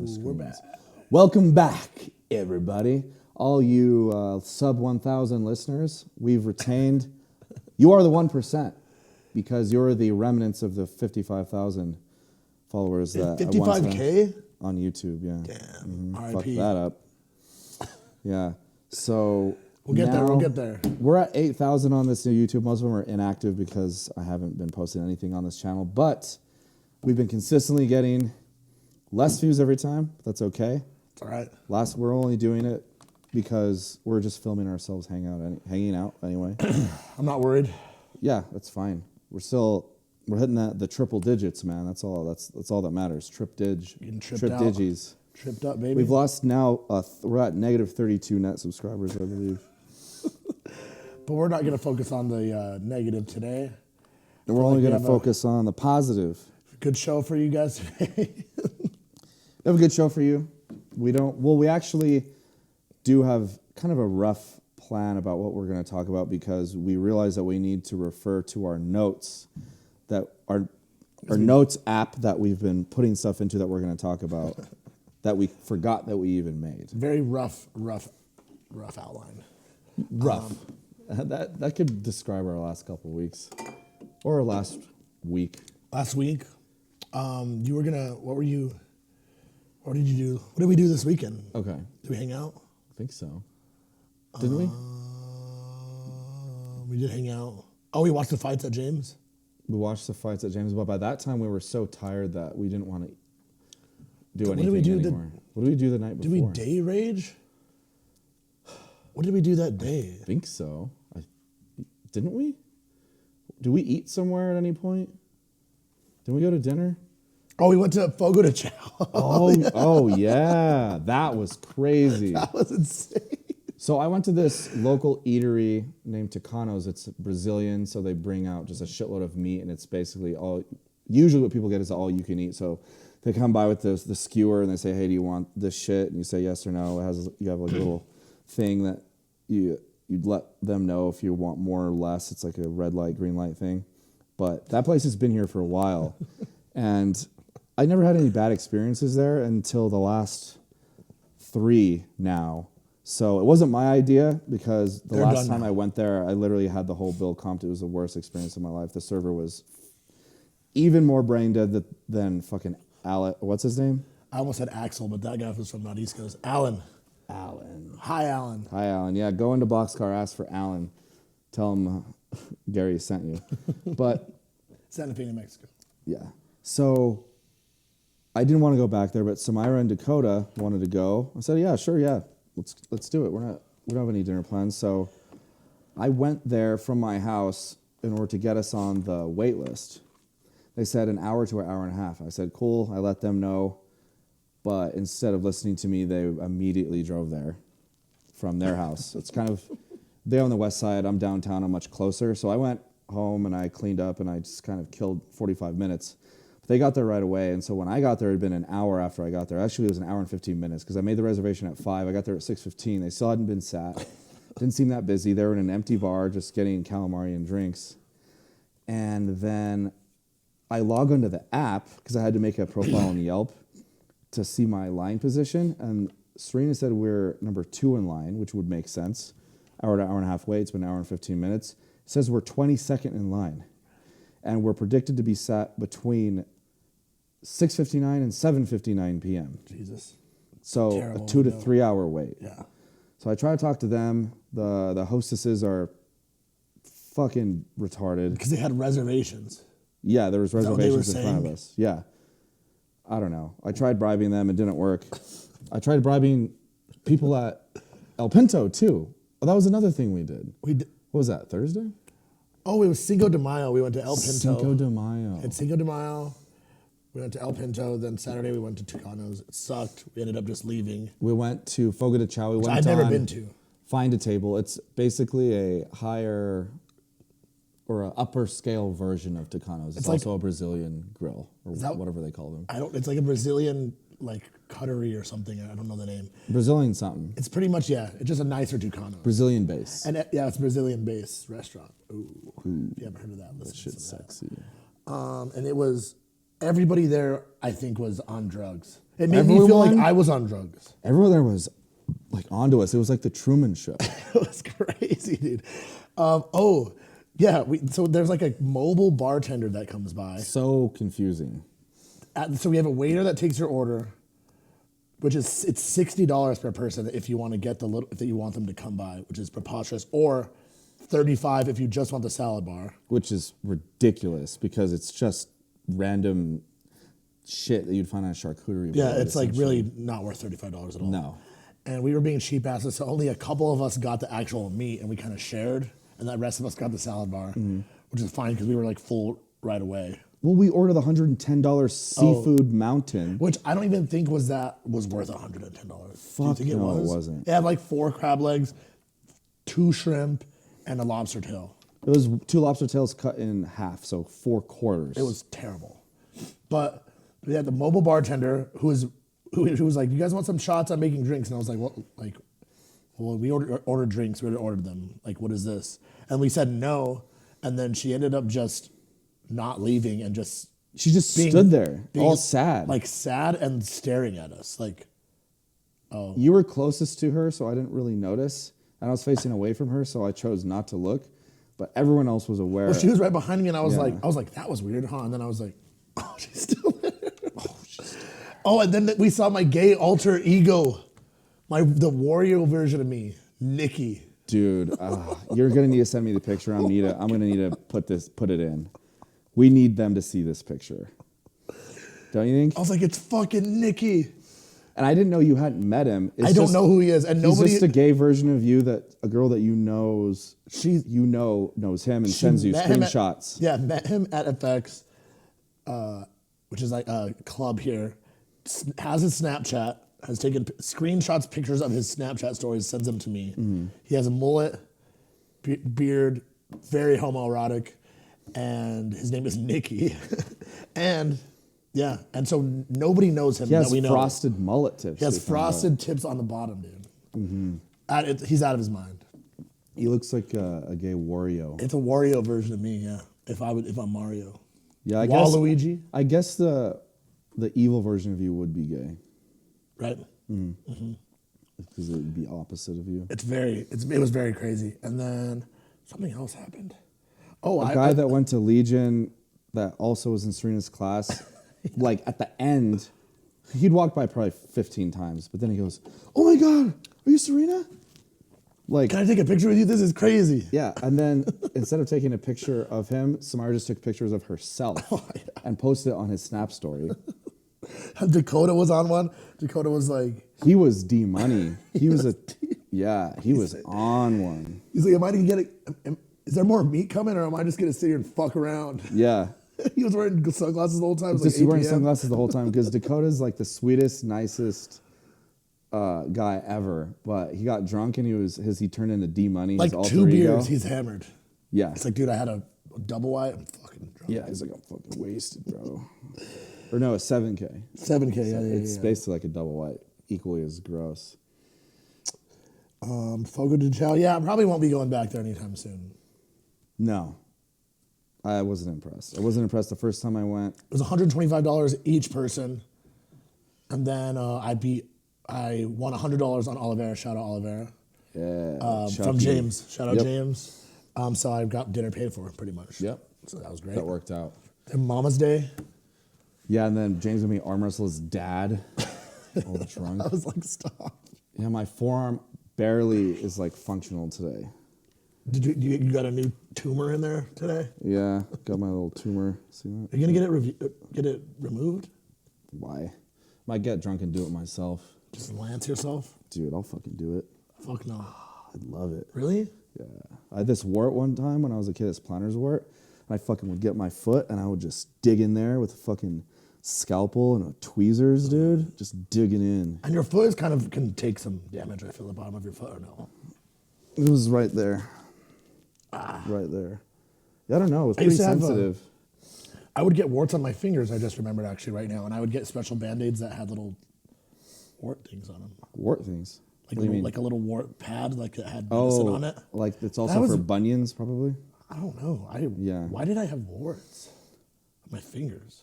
We're back. Welcome back, everybody. All you sub 1,000 listeners, we've retained. You are the 1% because you're the remnants of the 55,000 followers that 55K on YouTube. Yeah. Damn. Fuck that up. Yeah. So we'll get there. We'll get there. We're at 8,000 on this new YouTube. Most of them are inactive because I haven't been posting anything on this channel, but we've been consistently getting less views every time. That's okay. It's all right. We're only doing it because we're just filming ourselves hanging out anyway. I'm not worried. Yeah, that's fine. We're hitting the triple digits, man. That's all that matters. Trip digis. Tripped up, baby. We've lost now. We're at negative 32 net subscribers, I believe. But we're not going to focus on the negative today. And we're only going to focus on the positive. Good show for you guys today. We have a good show for you. We actually do have kind of a rough plan about what we're going to talk about because we realize that we need to refer to our notes, that our notes app that we've been putting stuff into that we're going to talk about that we forgot that we even made. Very rough outline. Rough. That could describe our last couple of weeks or our last week. Last week, what did you do? What did we do this weekend? Okay. Did we hang out? I think so. Didn't we? We did hang out. Oh, we watched the fights at James? We watched the fights at James, but by that time we were so tired that we didn't want to do anything anymore. What did we do the night before? Did we day rage? What did we do that day? I think so. Didn't we? Did we eat somewhere at any point? Did we go to dinner? Oh, we went to Fogo de Chao. Oh yeah. That was crazy. That was insane. So I went to this local eatery named Tucanos. It's Brazilian, so they bring out just a shitload of meat, and it's basically usually what people get is all you can eat. So they come by with the skewer, and they say, hey, do you want this shit? And you say yes or no. You have like a little thing that you'd let them know if you want more or less. It's like a red light, green light thing. But that place has been here for a while. And I never had any bad experiences there until the last 3 now. So it wasn't my idea because the last time I went there, I literally had the whole bill comped. It was the worst experience of my life. The server was even more brain dead than fucking Alec. What's his name? I almost said Axel, but that guy was from not East Coast. Alan. Hi, Alan. Hi, Alan. Yeah, go into Boxcar, ask for Alan. Tell him Gary sent you. But Santa Fe, New Mexico. Yeah. So I didn't want to go back there, but Samira and Dakota wanted to go. I said, yeah, sure, yeah. Let's do it. We don't have any dinner plans. So I went there from my house in order to get us on the wait list. They said an hour to an hour and a half. I said, cool. I let them know. But instead of listening to me, they immediately drove there from their house. It's kind of, they're on the west side. I'm downtown. I'm much closer. So I went home and I cleaned up and I just kind of killed 45 minutes. They got there right away, and so when I got there, it had been an hour after I got there. Actually, it was an hour and 15 minutes because I made the reservation at 5. I got there at 6:15. They still hadn't been sat. Didn't seem that busy. They were in an empty bar just getting calamari and drinks. And then I log onto the app because I had to make a profile on Yelp to see my line position, and Serena said we're number 2 in line, which would make sense. Hour to hour and a half wait. It's been an hour and 15 minutes. It says we're 22nd in line, and we're predicted to be sat between 6:59 and 7:59 p.m. Jesus. So Terrible a 2 to 3 hour wait. Yeah. So I try to talk to them. The hostesses are fucking retarded. Because they had reservations. Yeah, there was reservations in front of us. Yeah. I don't know. I tried bribing them. It didn't work. I tried bribing people at El Pinto too. Oh, that was another thing we did. What was that, Thursday? Oh, it was Cinco de Mayo. We went to El Pinto. Cinco de Mayo. At Cinco de Mayo. We went to El Pinto, then Saturday we went to Tucanos. It sucked. We ended up just leaving. We went to Fogo de Chao. I've never been to. Find a Table. It's basically a higher or an upper scale version of Tucanos. It's also a Brazilian grill or whatever they call them. It's like a Brazilian cuttery or something. I don't know the name. Brazilian something. It's pretty much, it's just a nicer Tucanos. Brazilian base. And it's a Brazilian base restaurant. Ooh. If you haven't heard of that, listen that shit's to that. Sexy. And it was, everybody there, I think, was on drugs. It made me feel like I was on drugs. Everyone there was like onto us. It was like the Truman Show. It was crazy, dude. Yeah. So there's like a mobile bartender that comes by. So confusing. So we have a waiter that takes your order, which is it's $60 per person if you want to get if you want them to come by, which is preposterous, or $35 if you just want the salad bar, which is ridiculous because it's just random shit that you'd find on a charcuterie board. Yeah, it's like really not worth $35 at all. No. And we were being cheap asses, so only a couple of us got the actual meat, and we kind of shared, and the rest of us got the salad bar, which is fine because we were like full right away. Well, we ordered the $110 seafood mountain, which I don't even think was worth $110. Fuck, Do you think it no, was? It wasn't. It had like 4 crab legs, 2 shrimp, and a lobster tail. It was 2 lobster tails cut in half, so 4 quarters. It was terrible. But we had the mobile bartender who was like, "You guys want some shots? I'm making drinks." And I was like, "What?" Well, we ordered drinks. We already ordered them. Like, what is this? And we said no. And then she ended up just not leaving and just she just stood there, all sad, like sad and staring at us. Like, oh, you were closest to her, so I didn't really notice. And I was facing away from her, so I chose not to look. But everyone else was aware. Well, she was right behind me, and I was like, that was weird, huh? And then I was like, oh, she's still there. Oh, and then we saw my gay alter ego, the Wario version of me, Nikki. Dude, you're gonna need to send me the picture. I'm gonna need to put it in. We need them to see this picture. Don't you think? I was like, it's fucking Nikki. And I didn't know you hadn't met him. I don't know who he is, and he's just a gay version of you that a girl that knows him and sends you screenshots. Met him at FX, which is like a club here. Has his Snapchat, has taken screenshots, pictures of his Snapchat stories, sends them to me. Mm-hmm. He has a mullet, beard, very homoerotic, and his name is Nikki. And so nobody knows him that we know. He has frosted mullet tips. He has frosted tips on the bottom, dude. Mm-hmm. He's out of his mind. He looks like a gay Wario. It's a Wario version of me, yeah. If I'm Mario. Yeah, Waluigi. I guess the evil version of you would be gay. Right. Mm-hmm. Mm-hmm. Because it would be opposite of you. It was very crazy. And then something else happened. Oh, a guy that went to Legion that also was in Serena's class, like at the end, he'd walked by probably 15 times, but then he goes, "Oh my God, are you Serena?" Like, can I take a picture with you? This is crazy. Yeah, and then instead of taking a picture of him, Samara just took pictures of herself and posted it on his Snap story. Dakota was on one. Dakota was like... He was D-Money. He was on one. He's like, am I going to get it? Is there more meat coming, or am I just going to sit here and fuck around? Yeah. He was wearing sunglasses the whole time. He was wearing sunglasses the whole time because Dakota's like the sweetest, nicest guy ever. But he got drunk and he turned into D-Money. Like 2 beers, he's hammered. Yeah. It's like, dude, I had a double white. I'm fucking drunk. Yeah, he's like, I'm fucking wasted, bro. Or no, a 7K. 7K, yeah. It's basically like a double white, equally as gross. Fogo de Chao. Yeah, I probably won't be going back there anytime soon. No. I wasn't impressed. I wasn't impressed the first time I went. It was $125 each person. And then I won $100 on Oliveira. Shout out Oliveira. Yeah. From James. Shout out James. So I got dinner paid for pretty much. Yep. So that was great. That worked out. And Mama's Day. Yeah, and then James made me arm wrestle his dad. All drunk. I was like, stop. Yeah, my forearm barely is like functional today. Did you got a new tumor in there today? Yeah, got my little tumor. See that? Are you gonna get it removed? Why? Might get drunk and do it myself. Just lance yourself? Dude, I'll fucking do it. Fuck no. I'd love it. Really? Yeah. I had this wart one time when I was a kid, this plantar's wart. And I fucking would get my foot and I would just dig in there with a fucking scalpel and tweezers, dude. Just digging in. And your foot can take some damage, I feel, the bottom of your foot, or no? It was right there. Right there. Yeah, I don't know. It was pretty sensitive. I would get warts on my fingers, I just remembered actually right now. And I would get special Band-Aids that had little wart things on them. Wart things? Like a little wart pad, like it had medicine on it. Like it's also for bunions, probably? I don't know. Why did I have warts on my fingers?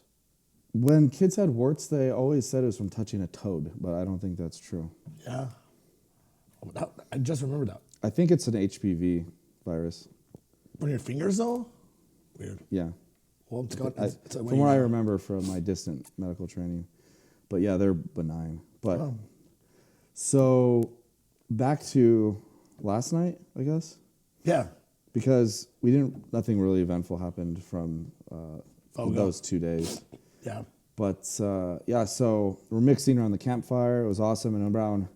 When kids had warts, they always said it was from touching a toad, but I don't think that's true. Yeah. I just remembered that. I think it's an HPV virus. On your fingers, though? Weird. Yeah. Well, From what I remember from my distant medical training. But yeah, they're benign. But so back to last night, I guess. Yeah. Because nothing really eventful happened from those 2 days. Yeah. But yeah, so we're mixing around the campfire. It was awesome. And around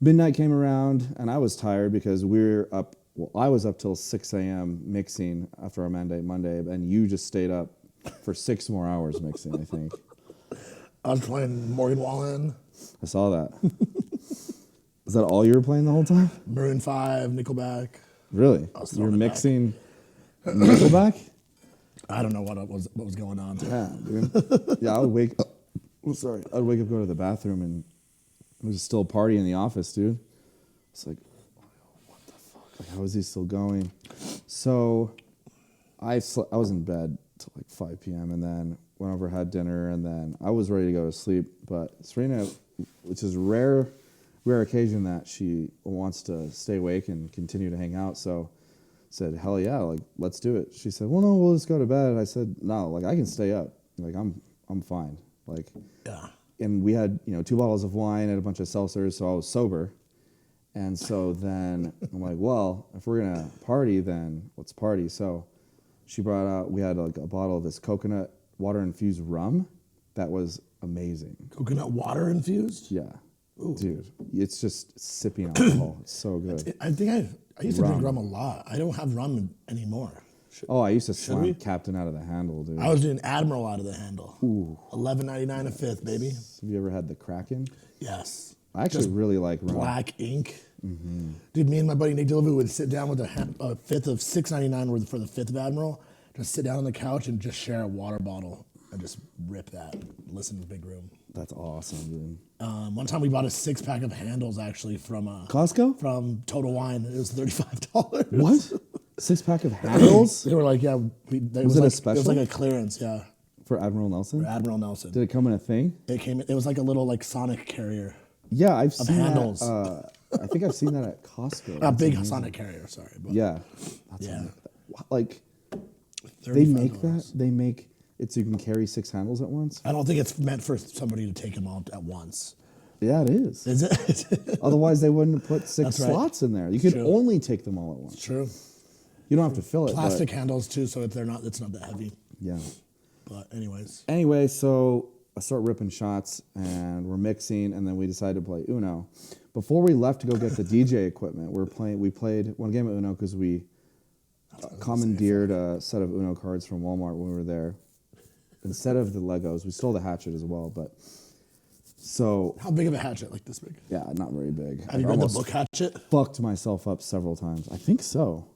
midnight came around, and I was tired because we're up. Well, I was up till 6 a.m. mixing after our mandate Monday, and you just stayed up for 6 more hours mixing, I think. I was playing Morgan Wallen. I saw that. Is that all you were playing the whole time? Maroon 5, Nickelback. Really? You were mixing Nickelback? I don't know what was going on. Yeah, dude. Yeah, I would wake up. Oh, sorry. I'd wake up, go to the bathroom, and it was still a party in the office, dude. It's like, what the fuck? Like, how is he still going? So I was in bed till like 5 p.m. and then went over, had dinner, and then I was ready to go to sleep. But Serena, which is rare occasion that she wants to stay awake and continue to hang out. So said, hell yeah, like, let's do it. She said, well, no, we'll just go to bed. I said, no, like, I can stay up. Like, I'm fine. Like, Yeah. and we had, 2 bottles of wine and a bunch of seltzers, so I was sober. And so then I'm like, well, if we're going to party, then let's party. So she brought out, we had like a bottle of this coconut water-infused rum that was amazing. Coconut water infused? Yeah. Ooh. Dude, it's just sipping alcohol. It's so good. I think I used to drink rum a lot. I don't have rum anymore. Oh, I used to we? slam Captain out of the handle, dude. I was doing Admiral out of the handle. Ooh. $11.99 a fifth, baby. Have you ever had the Kraken? Yes. I actually really like rum. Black ink. Mm-hmm. Dude, me and my buddy Nick Delivu would sit down with a fifth of $6.99 for the fifth of Admiral, just sit down on the couch and just share a water bottle and just rip that. Listen to the big room. That's awesome, dude. One time we bought a 6-pack of handles actually from Costco? From Total Wine. It was $35. What? 6-pack of handles? They were like, yeah. Was it a special? It was like a clearance, yeah. For Admiral Nelson? For Admiral Nelson. Did it come in a thing? It was like a little like Sonic carrier. Yeah, I've seen handles. that. I think I've seen that at Costco. A big Sonic carrier, sorry. But Yeah. That's Yeah. like, they make $35. that? They make it so you can carry 6 handles at once? I don't think it's meant for somebody to take them all at once. Yeah, it is. Is it? Otherwise, they wouldn't put 6 That's right. slots in there. You could True. only take them all at once. True. You don't have to fill it. Plastic handles too, so it's not that heavy. Yeah. But anyways. Anyway, so I start ripping shots, and we're mixing, and then we decided to play Uno. Before we left to go get the DJ equipment, we played one game of Uno because we commandeered a set of Uno cards from Walmart when we were there. Instead of the Legos, we stole the hatchet as well, but so... How big of a hatchet? Like this big? Yeah, not very big. Have you read the book Hatchet? Fucked myself up several times. I think so.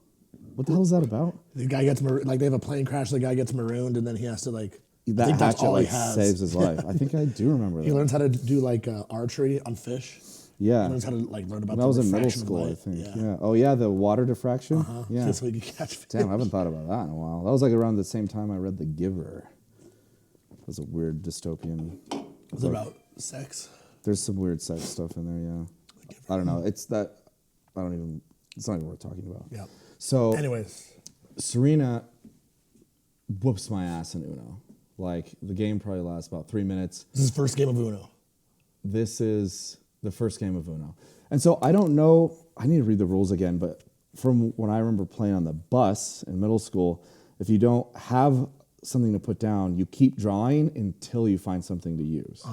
What the hell is that about? The guy gets they have a plane crash. The guy gets marooned, and then he has to like. That I think that's hatchet all like he has. saves his life. I think I do remember He that. learns how to do like archery on fish. Yeah. He learns how to like learn about. When I the was in middle refraction of school, I light. think. Yeah. Yeah. Oh yeah, the water diffraction. Yeah. So he can catch fish. Damn, I haven't thought about that in a while. That was like around the same time I read The Giver. That was a weird dystopian. Was it about sex? There's some weird sex stuff in there. Yeah. I don't know. It's that. I don't even. It's not even worth talking about. Yeah. So. Anyways. Serena whoops my ass in Uno. Like, the game probably lasts about 3 minutes. This is the first game of Uno. This is the first game of Uno. And so I don't know, I need to read the rules again, but from when I remember playing on the bus in middle school, if you don't have something to put down, you keep drawing until you find something to use.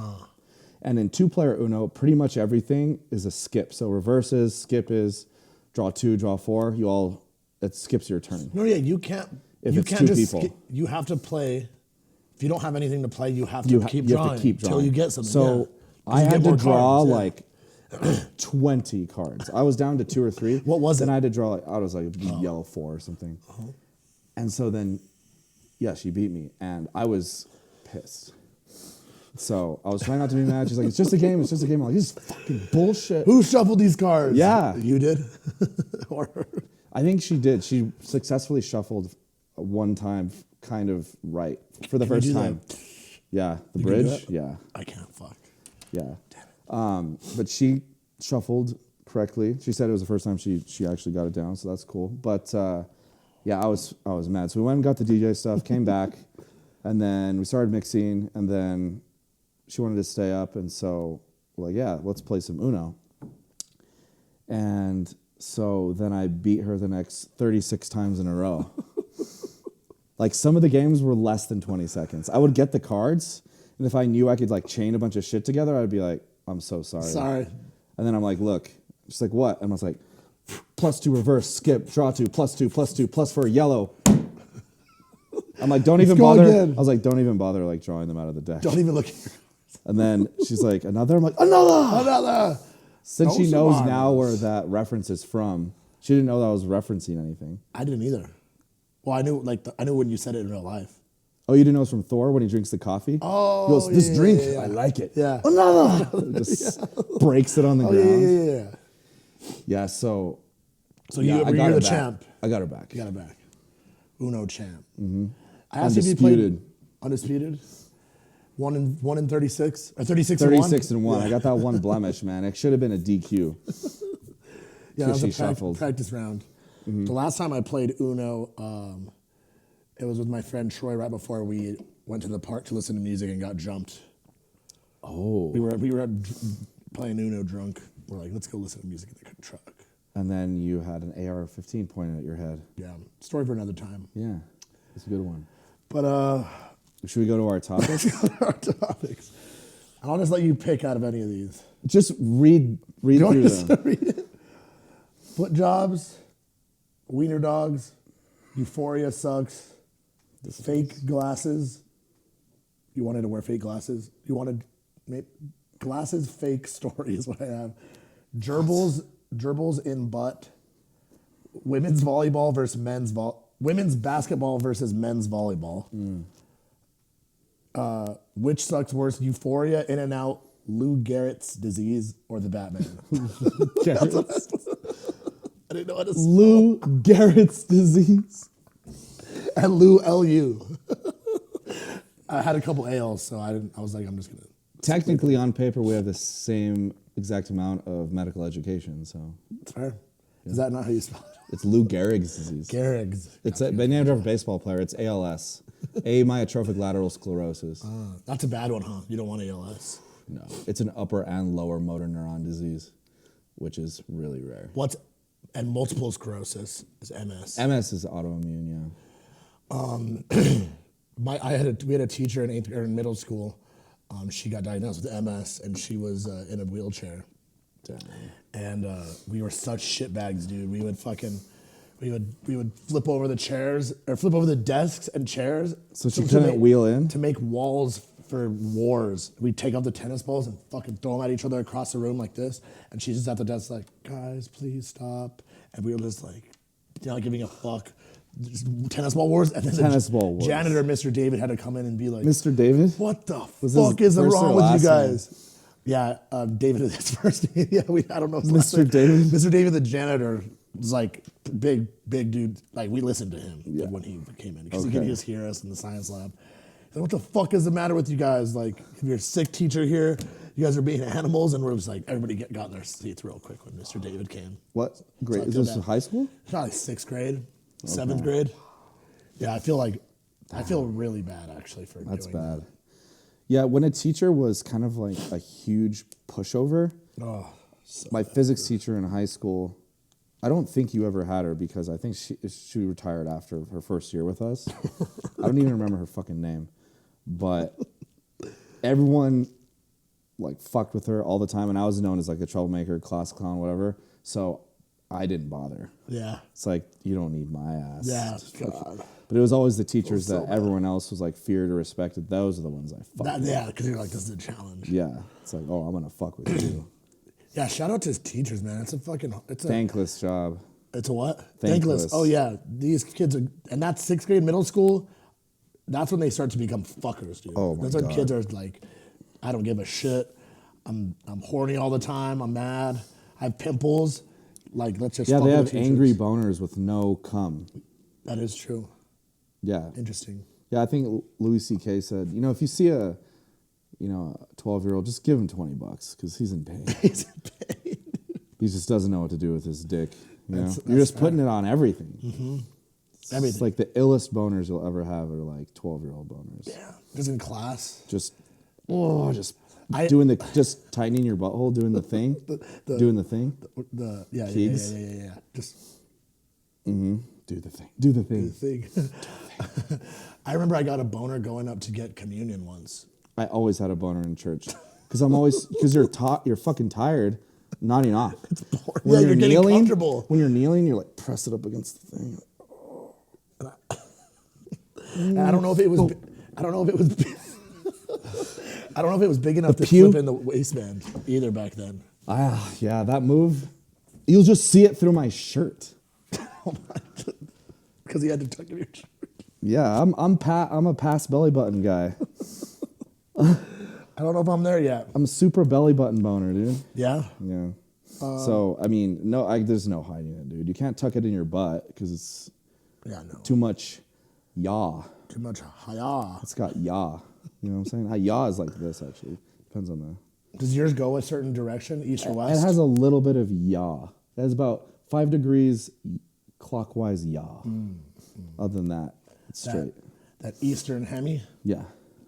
And in 2-player Uno, pretty much everything is a skip. So reverses, skip is draw 2, draw 4, it skips your turn. No, yeah, you can't. If you it's can't 2 just people. you have to play. If you don't have anything to play, you have to keep drawing until you get something. So yeah. I had to draw cards, like 20 cards. I was down to 2 or 3. What was then it? I had to draw I was like yellow 4 or something. And so then, yeah, she beat me, and I was pissed. So I was trying not to be mad. She's like, it's just a game. It's just a game. I'm like, this is fucking bullshit. Who shuffled these cards? Yeah. You did? Or I think she did. She successfully shuffled one time kind of right for the first time. Yeah, the You can do bridge. it? Yeah, I can't. Fuck. yeah. Damn it. But she shuffled correctly. She said it was the first time she actually got it down, so that's cool. But yeah, I was mad. So we went and got the DJ stuff, came back, and then we started mixing, and then she wanted to stay up, and so we're like, yeah, let's play some Uno. And so then I beat her the next 36 times in a row. Like some of the games were less than 20 seconds. I would get the cards, and if I knew I could like chain a bunch of shit together, I'd be like, I'm so sorry. Sorry. And then I'm like, look. She's like, what? And I was like, +2 reverse, skip, draw 2, +2, +2, +4, yellow. I'm like, don't even go bother. again. I was like, don't even bother like drawing them out of the deck. Don't even look. And then she's like, another? I'm like, another! Another. Since she Those knows are now ours. where that reference is from, she didn't know that I was referencing anything. I didn't either. Well, I knew I knew when you said it in real life. Oh, you didn't know it's from Thor when he drinks the coffee? Oh, He goes, this yeah, drink, yeah, yeah. I like it. Yeah. Another! Just breaks it on the Oh ground. yeah. Yeah, so So yeah, you're got her the back. champ. I got her back. You got it back. Uno champ. Mm-hmm. I asked if you played undisputed. 1 in 36 or 36 and 1. 36 and 1. I got that one blemish, man. It should have been a DQ. Yeah, that was she a shuffled. practice round. The last time I played Uno, it was with my friend Troy right before we went to the park to listen to music and got jumped. Oh. We were playing Uno drunk. We're like, let's go listen to music in the truck. And then you had an AR-15 pointed at your head. Yeah, story for another time. Yeah, it's a good one. But Should we go to our topics? our topics. I'll just let you pick out of any of these. Just read You want through to them. read it? Foot jobs, wiener dogs, euphoria sucks, fake glasses. You wanted to wear fake glasses? You wanted glasses, fake story is what I have. Gerbils in butt. Women's volleyball versus women's basketball versus men's volleyball. Which sucks worse, euphoria, in and out, Lou Garrett's disease, or the Batman? I didn't know how to spell. Lou Garrett's disease. And Lou L.U. I had a couple A's, so I was like, I'm just gonna. Technically, on paper, we have the same exact amount of medical education, so It's fair. Is that not how you spell it? it's Lou Gehrig's disease. Gehrig's. It's named after a baseball player. It's ALS, amyotrophic lateral sclerosis. That's a bad one, huh? You don't want ALS. No, it's an upper and lower motor neuron disease, which is really rare. And multiple sclerosis is MS. MS is autoimmune, We had a teacher in middle school. She got diagnosed with MS, and she was in a wheelchair. yeah. And we were such shitbags, dude. We would flip over the chairs or flip over the desks and chairs. So she couldn't wheel in? to make walls for wars. We'd take out the tennis balls and fucking throw them at each other across the room like this. And she's just at the desk like, guys, please stop. And we were just like, not giving a fuck. Just tennis ball wars. And then Tennis ball wars. Janitor, Mr. David, had to come in and be like, Mr. David? what the Was fuck his is first wrong or with you last guys? Yeah, David is his first name. Yeah, I don't know his last Mr. name. David? Mr. David, the janitor, was like big dude. Like we listened to him when he came in because he could just hear us in the science lab. He's like, what the fuck is the matter with you guys? Like, if you're a sick teacher here, you guys are being animals. And we're just like, everybody got in their seats real quick when Mr. David came. What grade? So I Is feel this bad. high school? Probably 6th grade, 7th grade. Yeah, I feel really bad actually for That's doing bad. Yeah, when a teacher was kind of like a huge pushover, that. Oh, so my physics teacher in high school, I don't think you ever had her because I think she retired after her first year with us. I don't even remember her fucking name. But everyone like fucked with her all the time, and I was known as like a troublemaker, class clown, whatever. So I didn't bother. yeah. It's like, you don't need my ass. Yeah, Just fuck God. it. But it was always the teachers so that everyone else was like feared or respected. Those are the ones I fucked with. Yeah, because you're like, this is a challenge. Yeah. It's like, oh, I'm going to fuck with you. Yeah, shout out to his teachers, man. It's a Thankless job. It's a what? Thankless. Oh yeah, these kids are, and that's 6th grade, middle school. That's when they start to become fuckers, dude. Oh, my That's when God. kids are like, I don't give a shit. I'm horny all the time. I'm mad. I have pimples. Like, let's just Yeah, fuck they with have the teachers. angry boners with no cum. That is true. Yeah. Interesting. Yeah, I think Louis C.K. said, if you see a 12-year-old, just give him $20 because he's in pain. He's in pain. He just doesn't know what to do with his dick. You're That's just fair. putting it on everything. Mm-hmm. It's Everything. like the illest boners you'll ever have are like 12-year-old boners. Yeah. Just in class. Just tightening your butthole, doing the thing, doing the thing. Yeah. Just Do the thing. Do the thing. thing. I remember I got a boner going up to get communion once. I always had a boner in church because you're fucking tired, nodding off. It's boring. You're getting comfortable. When you're kneeling, you're like press it up against the thing. And I don't know if it was. I don't know if it was. I don't know if it was big enough to pew? slip in the waistband either back then. Yeah, that move. You'll just see it through my shirt. Because he had to tuck in your shirt. Yeah, I'm a past belly button guy. I don't know if I'm there yet. I'm a super belly button boner, dude. Yeah. Yeah. So I mean, there's no hiding it, dude. You can't tuck it in your butt because it's too much yaw. Too much haya. It's got yaw. You know what I'm saying? Yaw is like this actually. Depends on the. Does yours go a certain direction, east or west? It has a little bit of yaw. It has about 5 degrees clockwise yaw. Other than that, it's straight. That eastern hemi Yeah.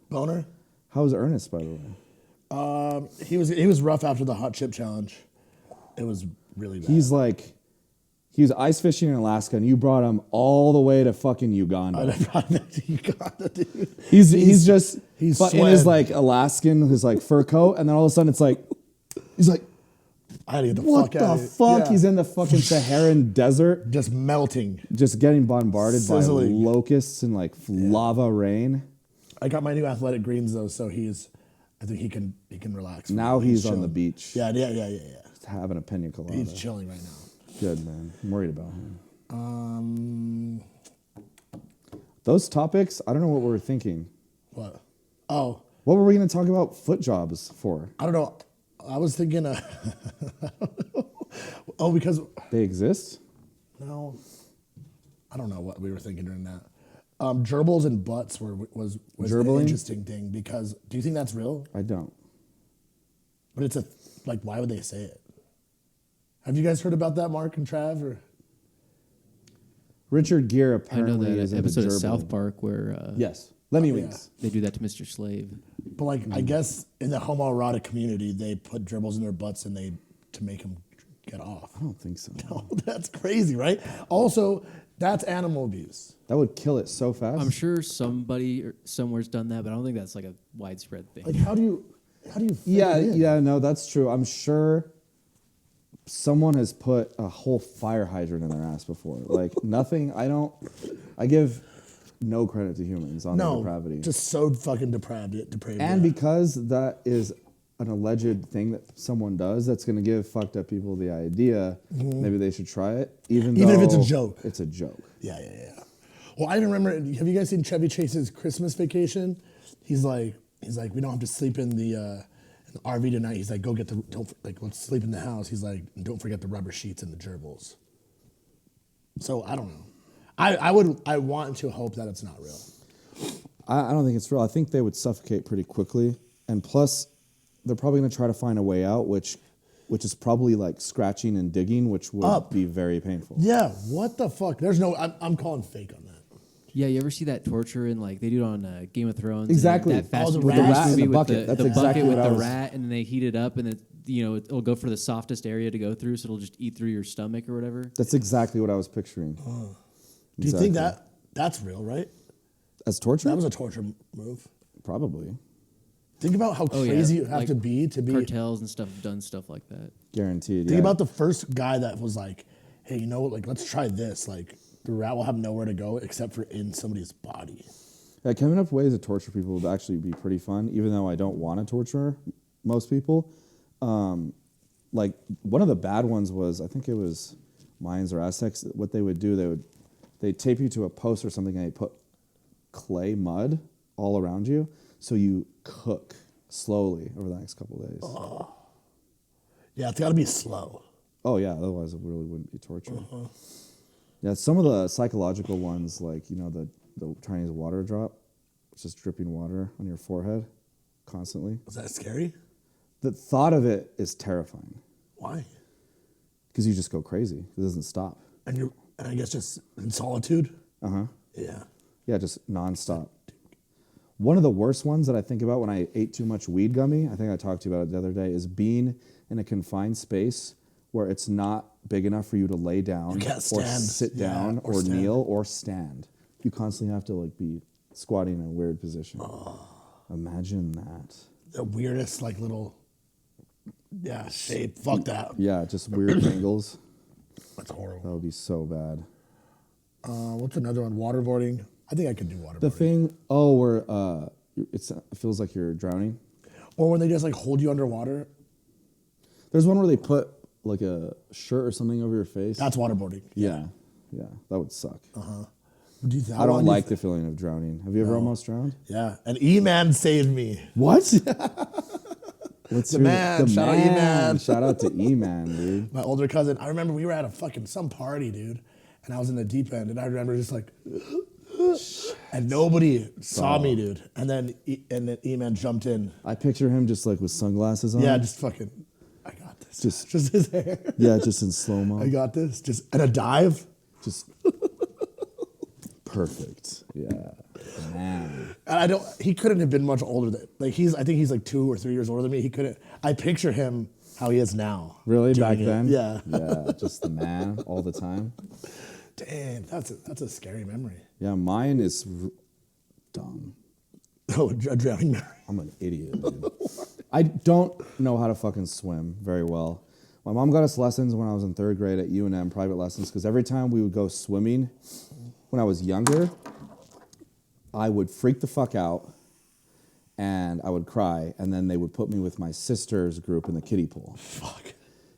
boner. How was Ernest, by the way? He was rough after the hot chip challenge. It was really bad. He was ice fishing in Alaska, and you brought him all the way to fucking Uganda. I brought him back to Uganda, dude. He's in his sweating. like Alaskan, his like fur coat, and then all of a sudden it's like, he's like, I had to get the what fuck out the of fuck? here. Yeah. He's in the fucking Saharan desert, Just melting. just getting bombarded Sizzling. by locusts and like lava rain. I got my new athletic greens though, so I think he can relax. Now he's on chilling. the beach, Yeah. having a pina colada. He's chilling right now. Good, man. I'm worried about him. Um, Those topics, I don't know what we were thinking. what? Oh, What were we going to talk about foot jobs for? I don't know. I was thinking. Oh, because They exist? no, I don't know what we were thinking during that. Gerbils and butts was an Gerbiling? interesting thing because do you think that's real? I don't. But it's why would they say it? Have you guys heard about that, Mark and Trav? Or Richard Gere I know apparently is that into episode of gerbil. South Park where Yes. Lemmy Winks. they do that to Mr. Slave. but I guess in the homoerotic community they put gerbils in their butts and to make them get off. I don't think so. Oh, that's crazy, right? Also, that's animal abuse. That would kill it so fast. I'm sure somebody or somewhere's done that, but I don't think that's like a widespread thing. Like, how do you? Fit Yeah, it in? yeah, no, that's true. I'm sure someone has put a whole fire hydrant in their ass before. Like nothing. I give no credit to humans on their depravity. Just so fucking depraved. And because that is an alleged thing that someone does, that's going to give fucked up people the idea maybe they should try it, even if it's a though joke. It's a joke. Yeah. Well, I remember. Have you guys seen Chevy Chase's Christmas Vacation? He's like, we don't have to sleep in the RV tonight. He's like, let's sleep in the house. He's like, don't forget the rubber sheets and the gerbils. So I don't know. I want to hope that it's not real. I don't think it's real. I think they would suffocate pretty quickly, and plus, they're probably going to try to find a way out, which is probably like scratching and digging, which would be very painful. Yeah. What the fuck? There's no. I'm calling fake on that. Yeah, you ever see that torture in like they do it on Game of Thrones? Exactly. That fast the food rat movie in the with bucket. That's the exactly bucket with what I the was- rat, and then they heat it up, and it'll go for the softest area to go through, so it'll just eat through your stomach or whatever. That's exactly what I was picturing. Do you think that's real? Right. As torture? That was a torture move. Probably. Think about how Oh, yeah. crazy you have Like to be. Cartels and stuff have done stuff like that. Guaranteed. Think yeah. about the first guy that was like, hey, let's try this. Like, the rat will have nowhere to go except for in somebody's body. Yeah, coming up with ways to torture people would actually be pretty fun, even though I don't want to torture most people. Like, one of the bad ones was, I think it was Mayans or Aztecs, what they would do, they'd tape you to a post or something, and they put mud all around you, so you cook slowly over the next couple of days. Yeah, it's got to be slow. Oh yeah, otherwise it really wouldn't be torture. Yeah, some of the psychological ones, like the Chinese water drop just dripping water on your forehead constantly. Was that scary? The thought of it is terrifying Why? because you just go crazy. It doesn't stop. And I guess just in solitude. Yeah. Yeah, just nonstop. One of the worst ones that I think about when I ate too much weed gummy, I think I talked to you about it the other day, is being in a confined space where it's not big enough for you to lay down You can't or stand. sit down Yeah, or or stand. kneel or stand. You constantly have to like be squatting in a weird position. Imagine that. The weirdest like little shape. Fuck that. Yeah, just weird angles. That's horrible. That would be so bad. What's another one? Waterboarding. I think I could do waterboarding. The thing, where it feels like you're drowning. Or when they just like hold you underwater. There's one where they put like a shirt or something over your face. That's waterboarding. Yeah, that would suck. How I long don't do you like the feeling of drowning. Have you ever almost drowned? Yeah, and E-Man saved me. What? What's The man. Shout out E-Man. Shout out to E-Man, dude. My older cousin. I remember we were at a fucking some party, dude, and I was in the deep end, and I remember just like, and nobody saw me, dude. And then E-Man jumped in. I picture him just like with sunglasses on. Yeah, just fucking. I got this. Just his hair. Yeah, just in slow mo. I got this. Just and a dive. Just perfect. Yeah, man. And he couldn't have been much older than, like I think he's like 2 or 3 years older than me. He couldn't, I picture him how he is now. Really, doing back it. then? Yeah. Yeah, just the man all the time. Damn, that's a scary memory. Yeah, mine is dumb. Oh, a drowning memory. I'm an idiot, dude. I don't know how to fucking swim very well. My mom got us lessons when I was in 3rd grade at UNM, private lessons, because every time we would go swimming when I was younger, I would freak the fuck out and I would cry, and then they would put me with my sister's group in the kiddie pool. Fuck.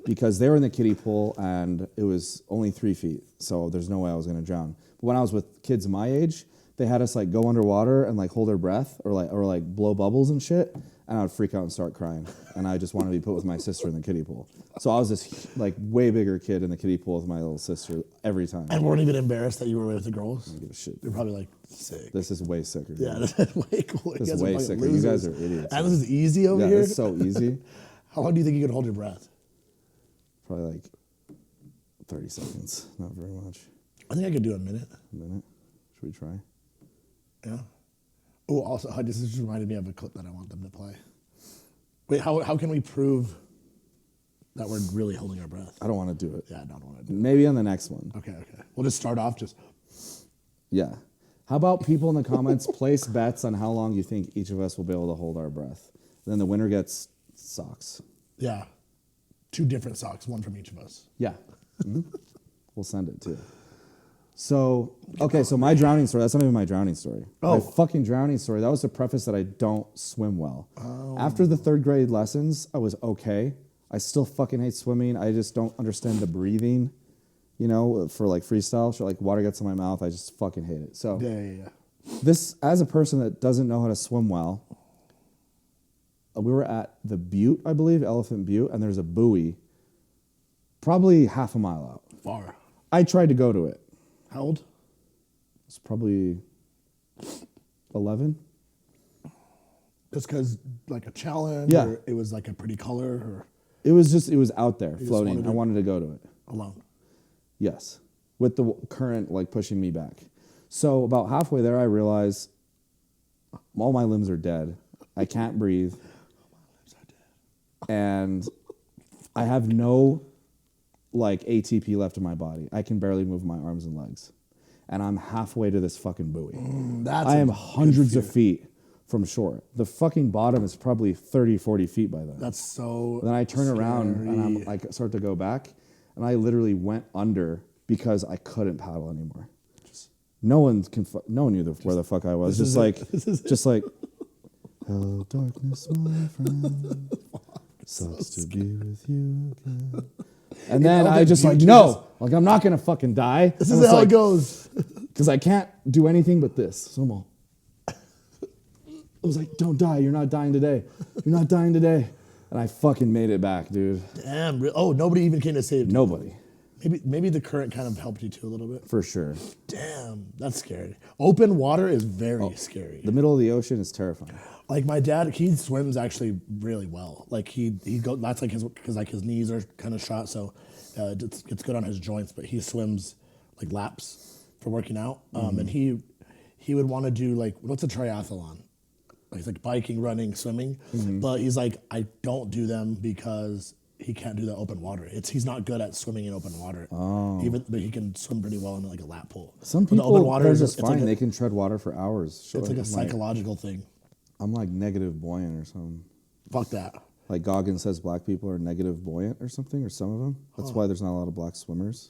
Because they were in the kiddie pool and it was only 3 feet, so there's no way I was gonna drown. But when I was with kids my age, they had us like go underwater and like hold our breath or like blow bubbles and shit, and I would freak out and start crying. And I just wanted to be put with my sister in the kiddie pool. So I was this like way bigger kid in the kiddie pool with my little sister every time. And weren't even embarrassed that you were with the girls? I don't give a shit. They're probably like, sick. This is way sicker. Yeah, dude. this is way cooler. This You is guys are way fucking sicker. You guys losers. are idiots. And this is easy over Yeah, here? it's so easy. How long do you think you could hold your breath? Probably like 30 seconds. Not very much. I think I could do a minute. A minute. Should we try? Yeah. Oh, also, this just reminded me of a clip that I want them to play. Wait, how can we prove that we're really holding our breath? I don't want to do it. Yeah, I don't want to do Maybe on the next one. it. Okay. We'll just start off just. Yeah. How about people in the comments place bets on how long you think each of us will be able to hold our breath? Then the winner gets socks. Yeah. 2 different socks, one from each of us. Yeah. Mhm. We'll send it too. So, okay, so my drowning story, that's not even my drowning story. Oh. My fucking drowning story, that was to preface that I don't swim well. After the 3rd grade lessons, I was okay. I still fucking hate swimming. I just don't understand the breathing, for like freestyle. So like water gets in my mouth, I just fucking hate it. So Yeah. this, as a person that doesn't know how to swim well, we were at the Butte, I believe, Elephant Butte, and there's a buoy probably half a mile out. Far. I tried to go to it. How old? It's probably 11. Just because, like, a challenge? Yeah. Or it was, like, a pretty color? Or It was out there just floating. wanted I to- wanted to go to it. alone? Yes. With the current like pushing me back. So about halfway there, I realize all my limbs are dead. I can't breathe. And I have no like ATP left in my body. I can barely move my arms and legs. And I'm halfway to this fucking buoy. I am hundreds of feet from shore. The fucking bottom is probably 30, 40 feet by then. That's so. Then I turn around scary. and I'm like start to go back, and I literally went under because I couldn't paddle anymore. No one knew where the fuck I was. This is Just like, hello darkness, my friend. Sucks to be with you again. And then I just like, no, like I'm not gonna fucking die. This is how it goes. Because I can't do anything but this. So I'm all, I was like, don't die. You're not dying today. You're not dying today. And I fucking made it back, dude. Damn. Oh, nobody even came to save you. Nobody. Maybe the current kind of helped you too a little bit. For sure. Damn, that's scary. Open water is very scary. The middle of the ocean is terrifying. Like my dad, he swims actually really well. Like he go. That's like because like his knees are kind of shot, so it's good on his joints. But he swims like laps for working out. And he would want to do like what's a triathlon? Like, it's like biking, running, swimming. But he's like, I don't do them because he can't do the open water. He's not good at swimming in open water. But he can swim pretty well in like a lap pool. Some But the people open water are is just it's fine. like They can tread water for hours. it's like a psychological thing. I'm like negative buoyant or something. Fuck that. Like Goggins says black people are negative buoyant or something, or some of them. That's why there's not a lot of black swimmers.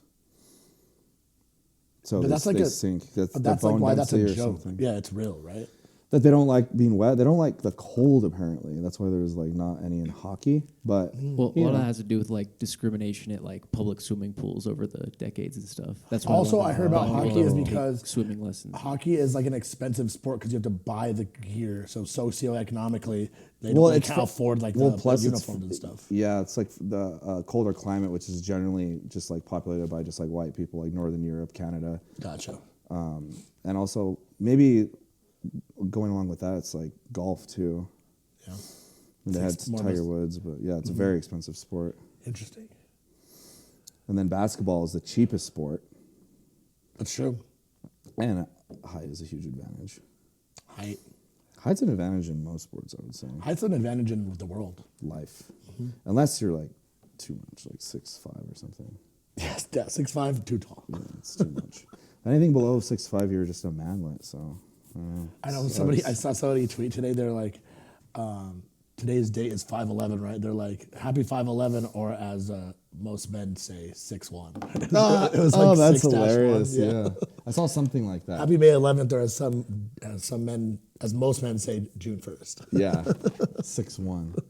So But that's like they a sink. That's But their that's like bone why that's a density or joke. something. Yeah, it's real, right? That they don't like being wet. They don't like the cold, apparently. That's why there's like not any in hockey. But Well, you a lot of know. that has to do with like discrimination at like public swimming pools over the decades and stuff. That's why Also, a lot I of heard about people hockey is take because swimming lessons. hockey is like an expensive sport because you have to buy the gear. So socioeconomically, they Well, can't afford like the plus it's- uniforms and stuff. Yeah, it's like the colder climate, which is generally just like populated by just like white people, like Northern Europe, Canada. Gotcha. And also maybe going along with that, it's like golf too. Yeah. And they had It's more of a- Tiger Woods, but yeah, it's a very expensive sport. Interesting. And then basketball is the cheapest sport, That's true. and height is a huge advantage. Height. Height's an advantage in most sports, I would say. Height's an advantage in the world. Life, unless you're like too much, like 6'5" or something. Yes, 6'5", too tall. Yeah, it's too much. Anything below 6'5", you're just a manlet. So I know I saw somebody tweet today. They're like, today's date is 5'11", right? They're like, happy 5'11", or as most men say, 6'1". It was like that's 6-1, hilarious. Yeah. I saw something like that. Happy May 11th, or as most men say, June 1st. Yeah, 6'1".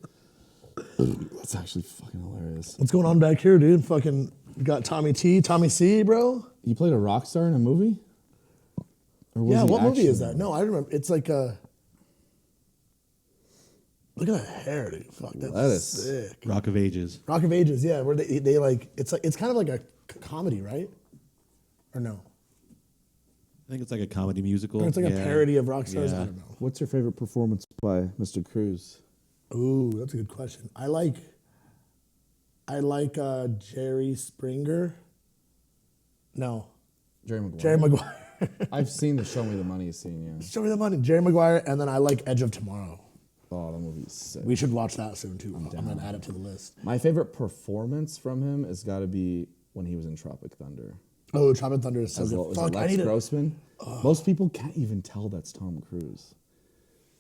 That's actually fucking hilarious. What's going on back here, dude? Fucking we got Tommy C, bro. You played a rock star in a movie? Or was Yeah, he what movie is actually- that? No, I remember. It's like a. Look at that hair, dude. Fuck, that's Lettuce. sick. Rock of Ages. Rock of Ages, yeah, where they like it's kind of like a comedy, right? Or no? I think it's like a comedy musical. Or it's like a Yeah. parody of rock stars. I Yeah. don't know. What's your favorite performance by Mr. Cruz? Ooh, that's a good question. I like Jerry Springer. No, Jerry Maguire. Jerry Maguire. I've seen the Show Me the Money scene, yeah. Show me the money, Jerry Maguire, and then I like Edge of Tomorrow. Oh, that movie's sick. We should watch that soon too. I'm gonna add it to the list. My favorite performance from him has got to be when he was in Tropic Thunder. Oh, Tropic Thunder is so As good. well, was it Fuck, I Lex need to. Grossman? Most people can't even tell that's Tom Cruise.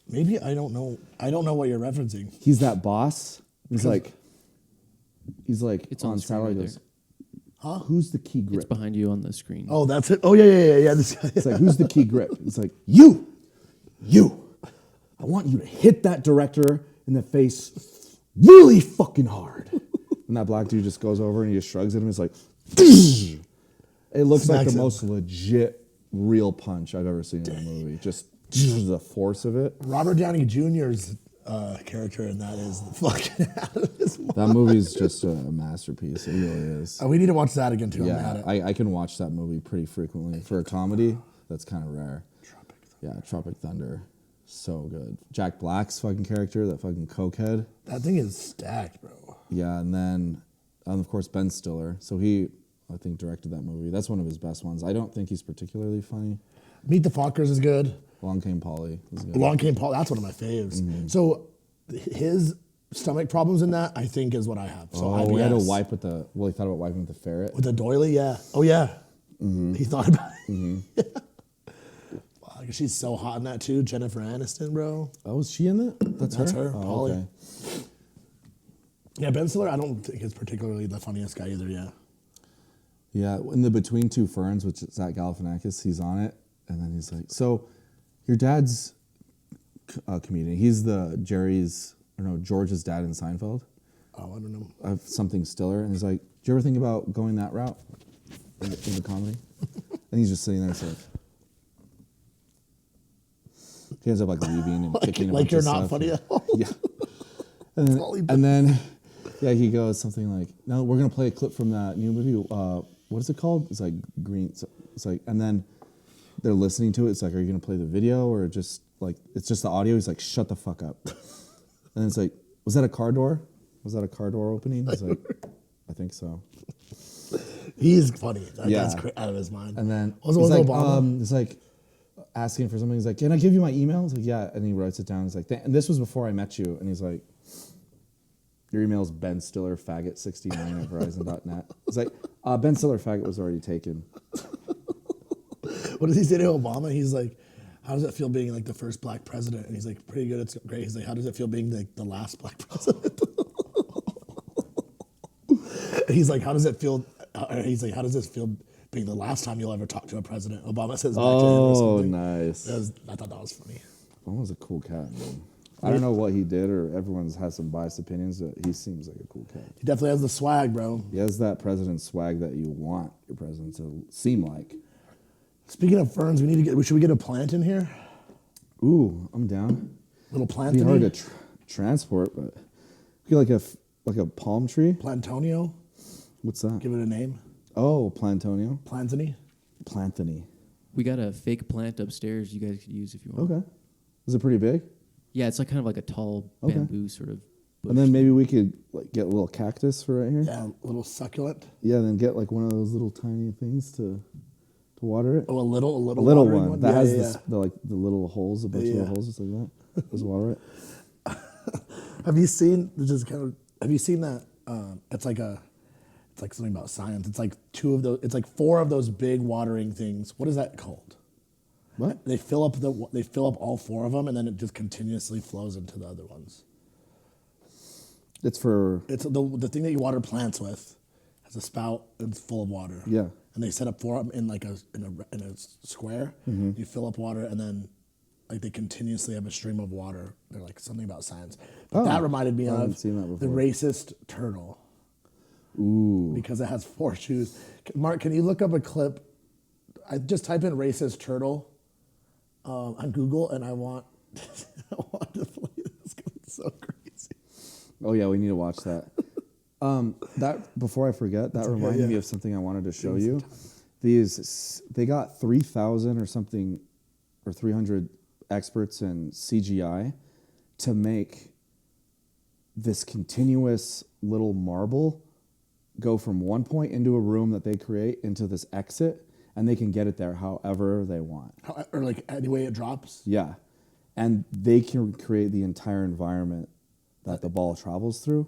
Maybe I don't know. I don't know what you're referencing. He's that boss. He's like It's on on the screen satellite right goes, who's the key It's grip? behind you on the screen. Oh, that's it. Oh yeah. This guy. It's like, who's the key grip? It's like, you. I want you to hit that director in the face really fucking hard. And that black dude just goes over and he just shrugs at him. It's like, it looks like Smacks the him. most legit real punch I've ever seen in a movie. Just the force of it. Robert Downey Jr.'s character in that is fucking out of this world. That movie is just a masterpiece. It really is. We need to watch that again too. I'm Yeah, at it. I can watch that movie pretty frequently. For a comedy, that's kind of rare. Yeah, Tropic Thunder. So good. Jack Black's fucking character, that fucking cokehead. That thing is stacked, bro. Yeah, and then, of course, Ben Stiller. So he, I think, directed that movie. That's one of his best ones. I don't think he's particularly funny. Meet the Fockers is good. Along Came Polly was good. Along Came Paul. That's one of my faves. So his stomach problems in that, I think, is what I have. So Oh, we had to IBS. wipe with the, well, he thought about wiping with the ferret. With the doily, yeah. Oh yeah. He thought about it. Fuck, she's so hot in that too. Jennifer Aniston, bro. Oh, is she in that? That's her, Oh, Polly. okay. Yeah, Ben Stiller, I don't think is particularly the funniest guy either. Yeah. Yeah, in the Between Two Ferns, which is Zach Galifianakis, he's on it, and then he's like, "So, your dad's a comedian. He's the George's dad in Seinfeld. Oh, I don't know. Something Stiller." And he's like, "Do you ever think about going that route in the comedy?" And he's just sitting there, it's like, he ends up like leaving and kicking a Like bunch you're of not stuff. funny And- at all. Yeah. And then Yeah, he goes something like, "No, we're gonna play a clip from that new movie. What is it called? It's like Green. It's like, and then they're listening to it. It's like, are you gonna play the video or just like it's just the audio?" He's like, "Shut the fuck up." And it's like, "Was that a car door? Was that a car door opening?" He's like, "I think so." He's funny. That Yeah. guy's out of his mind. And then Was it he's like, Obama? he's like asking for something. He's like, "Can I give you my email?" He's like, "Yeah," and he writes it down. He's like, and this was before I met you. And he's like, "Your email is Ben Stiller faggot 69 at Verizon.net." He's like, "Ben Stiller faggot was already taken." What does he say to Obama? He's like, how does it feel being like the first black president? And he's like, pretty good. It's great. He's like, how does it feel being like the last black president? And he's like, how does it feel? He's like, how does this feel being the last time you'll ever talk to a president? Obama says back to him or Oh, something. nice. I thought that was funny. Obama's a cool cat, man. I don't know what he did, or everyone's has some biased opinions, but he seems like a cool cat. He definitely has the swag, bro. He has that president swag that you want your president to seem like. Speaking of ferns, should we get a plant in here? Ooh, I'm down. Little It'd be hard plant. to transport, but get like a palm tree. Plantonio. What's that? Give it a name. Oh, Plantonio. Plantony. Planthony. We got a fake plant upstairs you guys could use if you want. Okay. Is it pretty big? Yeah, it's like kind of like a tall Okay. bamboo sort of bush. And then maybe we could like get a little cactus for right here. Yeah, a little succulent. Yeah, then get like one of those little tiny things to water it. Oh, a little A little watering one that Yeah, has yeah, this, the little holes, a bunch of Yeah. little holes just like that. Just water it. yeah. Have you seen that? It's like something about science. It's like four of those big watering things. What is that called? What? They fill up all four of them, and then it just continuously flows into the other ones. It's for It's the thing that you water plants with has a spout and it's full of water. Yeah. And they set up four of them in like a square. Mm-hmm. You fill up water, and then like they continuously have a stream of water. They're like something about science. But Oh, that reminded me I haven't of seen that the before. racist turtle. ooh. Because it has four shoes. Mark, can you look up a clip? I just type in racist turtle on Google, and I want to play this because it's so crazy. Oh yeah, we need to watch that. That before I forget, that reminded yeah. me of something I wanted to show you. They got 3,000 or something, or 300 experts in CGI to make this continuous little marble go from one point into a room that they create into this exit, and they can get it there however they want. Or like any way it drops. Yeah, and they can create the entire environment that the ball travels through.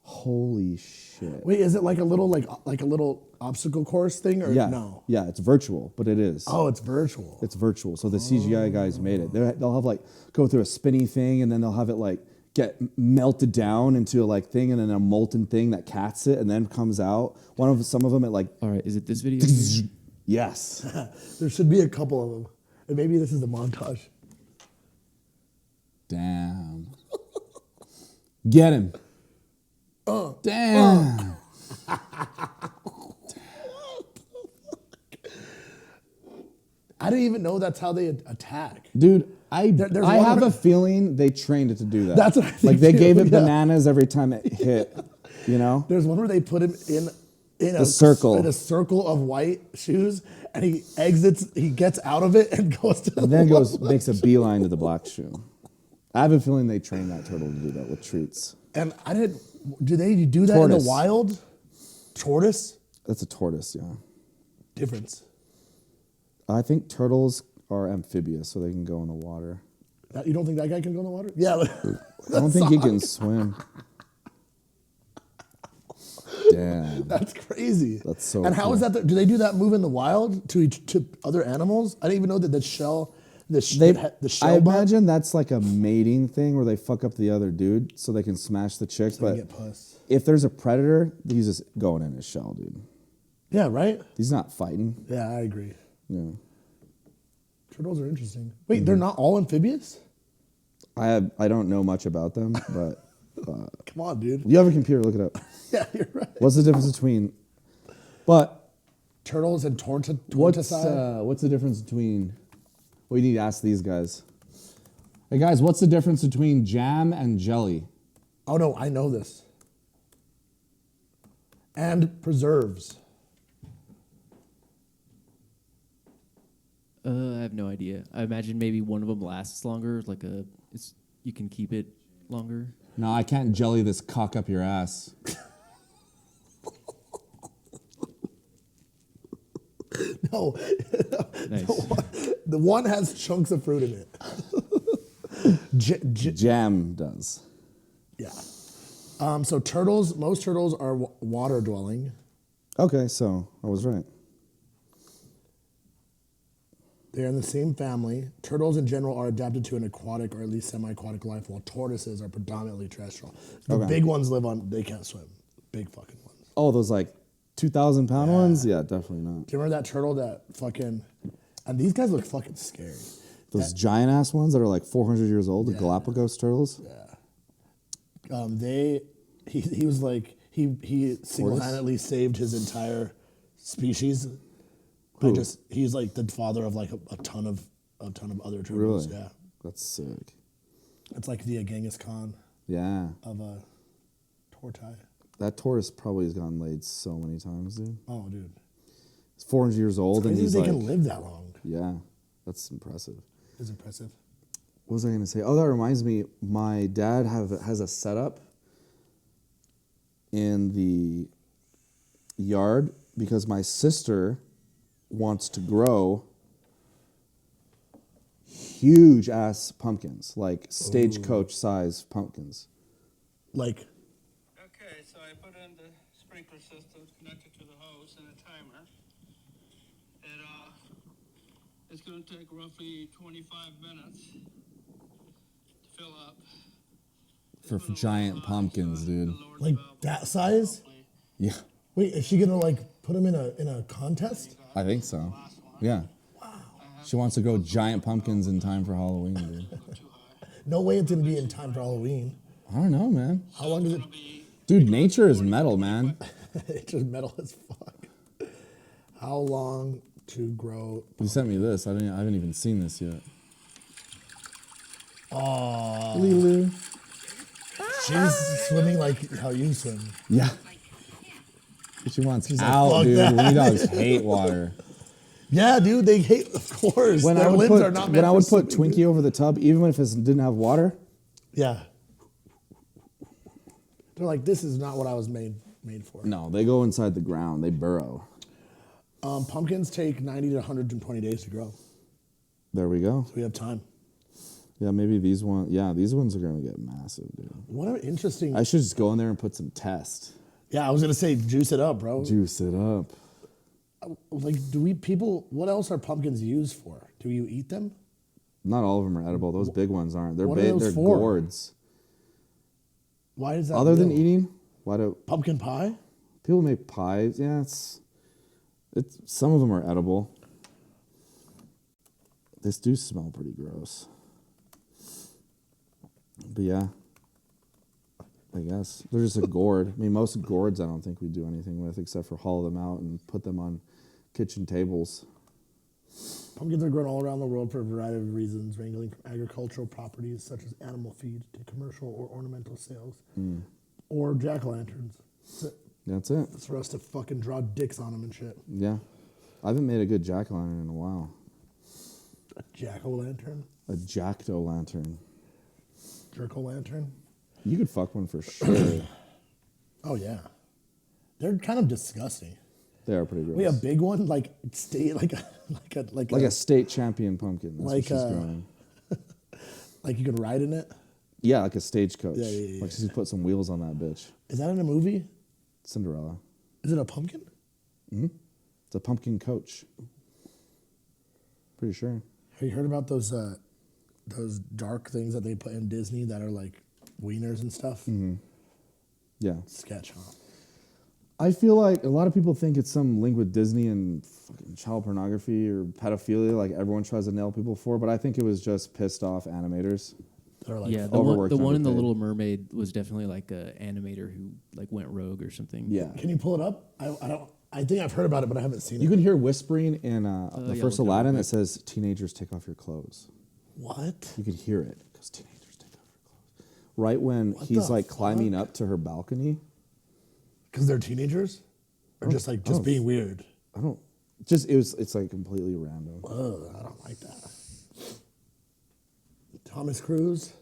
Holy shit! Wait, is it like a little obstacle course thing or Yeah, no? yeah, it's virtual, but it is. Oh, it's virtual. It's virtual. So the CGI guys made it. They'll have like go through a spinny thing, and then they'll have it like get melted down into a like thing, and then a molten thing that cats it, and then comes out. Some of them it like All right, is it this video? yes. There should be a couple of them, and maybe this is the montage. Damn. Get him. Damn. I didn't even know that's how they attack. Dude, I there's have one- a feeling they trained it to do that. That's what I think like they too, gave it yeah. bananas every time it hit. You know? There's one where they put him in a circle. in a circle of white shoes, and he exits. He gets out of it and goes to. And then makes a beeline to the black shoe. I have a feeling they trained that turtle to do that with treats. And I didn't. Do they do that in Tortoise. the wild? Tortoise. That's a tortoise, yeah. Difference. I think turtles are amphibious, so they can go in the water. You don't think that guy can go in the water? Yeah. I don't think he can swim. Damn. That's crazy. That's so And how cool. is that? Do they do that move in the wild to other animals? I didn't even know that the shell. The shell. I butt imagine that's like a mating thing where they fuck up the other dude so they can smash the chicks. they But get puss. if there's a predator, he's just going in his shell, dude. Yeah. Right. He's not fighting. Yeah, I agree. Yeah. Turtles are interesting. Wait, they're not all amphibious? I don't know much about them, but Come on, dude. you have a computer, look it up. Yeah, you're right. What's the difference between? But Turtles and what's tortoise. what's the difference between? Well, you need to ask these guys. Hey guys, what's the difference between jam and jelly? Oh no, I know this. And preserves. I have no idea. I imagine maybe one of them lasts longer. You can keep it longer. No, I can't jelly this cock up your ass. No. Nice. The one has chunks of fruit in it. Jam does. Yeah. So turtles, most turtles are water dwelling. Okay, so I was right. They're in the same family. Turtles in general are adapted to an aquatic or at least semi-aquatic life, while tortoises are predominantly terrestrial. The Okay. big ones live on, they can't swim. Big fucking ones. Oh, those like 2,000-pound ones? Yeah, definitely not. Do you remember that turtle that fucking, and these guys look fucking scary. Those giant ass ones that are like 400 years old, the Galapagos turtles. He was like, he single-handedly saved his entire species. Who? He's like the father of like a ton of other turtles. Really? Yeah. That's sick. It's like the Genghis Khan Yeah. of a tortoise. That tortoise probably has gotten laid so many times, dude. Oh, dude. He's 400 years old and Crazy he's they like, can live that long. yeah, that's impressive. It's impressive. What was I going to say? Oh, that reminds me. My dad has a setup in the yard because my sister wants to grow huge ass pumpkins, like stagecoach size pumpkins. Like, Okay, so I put in the sprinkler system connected to the hose and a timer. It's going to take roughly 25 minutes to fill up. For It's been a giant little high, pumpkins, so dude. the Lord's Like about that size? hopefully Yeah, wait, is she gonna like put them in a contest? I think so. Yeah. She wants to grow giant pumpkins in time for Halloween, dude. No way it's gonna be in time for Halloween. I don't know, man. How long does it? Dude, nature is metal, man. It's just metal as fuck. How long to grow? You sent me this. I haven't even seen this yet. Oh, Lulu. she's swimming like how you swim. Yeah. She wants like, out, "Fuck dude. that." Winnie dogs hate water. Yeah, dude, they hate. Of course, When their I would limbs are not put meant when I would for put swimming, Twinkie over the tub, even if it didn't have water, yeah, they're like, this is not what I was made for. no, they go inside the ground. They burrow. Pumpkins take 90 to 120 days to grow. There we go. So we have time. Yeah, maybe these ones. Yeah, these ones are gonna get massive, dude. What an interesting. I should just go in there and put some test. Yeah, I was gonna say juice it up, bro. Juice it up. Like, what else are pumpkins used for? Do you eat them? Not all of them are edible. Those big ones aren't. They're What are big. those They're for? gourds. Why is that? Other than real? eating, why do pumpkin pie? people make pies? Yeah, it's some of them are edible. This do smell pretty gross. But yeah, I guess they're just a gourd. I mean, most gourds I don't think we do anything with except for hollow them out and put them on kitchen tables. Pumpkins are grown all around the world for a variety of reasons, ranging from agricultural properties such as animal feed to commercial or ornamental sales, or jack-o'-lanterns. That's it. It's for us to fucking draw dicks on them and shit. Yeah, I haven't made a good jack-o'-lantern in a while. A jack-o'-lantern? A jack-o'-lantern. Jerk-o'-lantern? You could fuck one for sure. Oh, yeah. They're kind of disgusting. They are pretty gross. We have a big one, like stay like a state champion pumpkin. That's like what she's growing. like you could ride in it. Yeah, like a stagecoach. Yeah. Like she's put some wheels on that bitch. Is that in a movie? Cinderella. Is it a pumpkin? It's a pumpkin coach. Pretty sure. Have you heard about those dark things that they put in Disney that are like wieners and stuff? Yeah. Sketch, huh? I feel like a lot of people think it's some link with Disney and fucking child pornography or pedophilia, like everyone tries to nail people for, but I think it was just pissed off animators. They're like, Yeah, overworked the and one in the underpaid. Little Mermaid was definitely like a animator who like went rogue or something. Yeah. can you pull it up? I think I've heard about it, but I haven't seen You it. can hear whispering in the yeah, first look it up Aladdin real that says, "Teenagers, take off your clothes." What? You could hear it because teenagers take off your clothes. Right when What he's the like climbing fuck? up to her balcony, Because they're teenagers? Or just being weird? I don't. It's like completely random. Ugh, I don't like that. Thomas Cruise.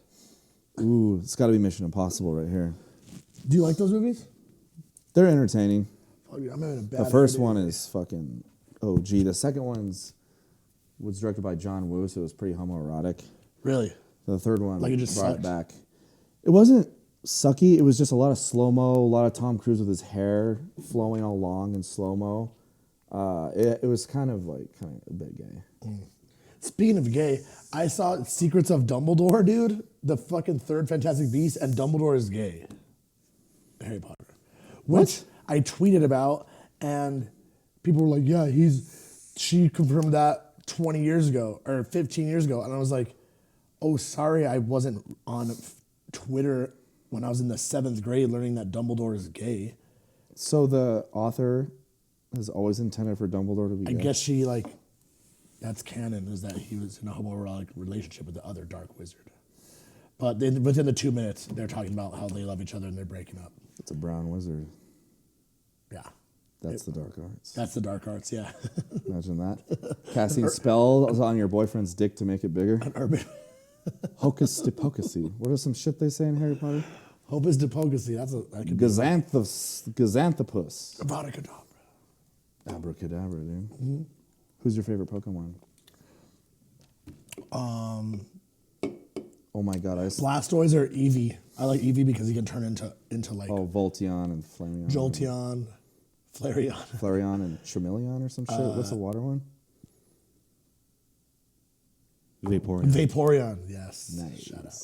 Ooh, it's got to be Mission Impossible right here. Do you like those movies? They're entertaining. Fuck, I'm having a bad The first hair day. one is fucking OG. The second was directed by John Woo, so it was pretty homoerotic. Really? The third one Like it just brought sucked? it back. It wasn't sucky. It was just a lot of slow-mo, a lot of Tom Cruise with his hair flowing all long in slow-mo. It was kind of a bit gay. Speaking of gay, I saw Secrets of Dumbledore, dude. The fucking third Fantastic Beast, and Dumbledore is gay. Harry Potter. Which I tweeted about, and people were like, yeah, she confirmed that 20 years ago, or 15 years ago. And I was like, oh, sorry, I wasn't on Twitter when I was in the 7th grade learning that Dumbledore is gay. So the author has always intended for Dumbledore to be I gay? guess she, that's canon, is that he was in a homoerotic relationship with the other dark wizard. But within the 2 minutes, they're talking about how they love each other and they're breaking up. It's a brown wizard. Yeah. That's the dark arts. That's the dark arts, yeah. Imagine that. Casting spells on your boyfriend's dick to make it bigger. Urban Hocus de pocusy. What are some shit they say in Harry Potter? Hocus de pocusy. That could be Gazanthopus. Avada Kedavra. Abracadabra, dude. Who's your favorite Pokemon? Oh my god, Blastoise or Eevee. I like Eevee because he can turn into Volteon and Flareon. Jolteon, Flareon. Flareon and Charmeleon or some shit. What's the water one? Vaporeon. Vaporeon, yes. Nice. Shout out.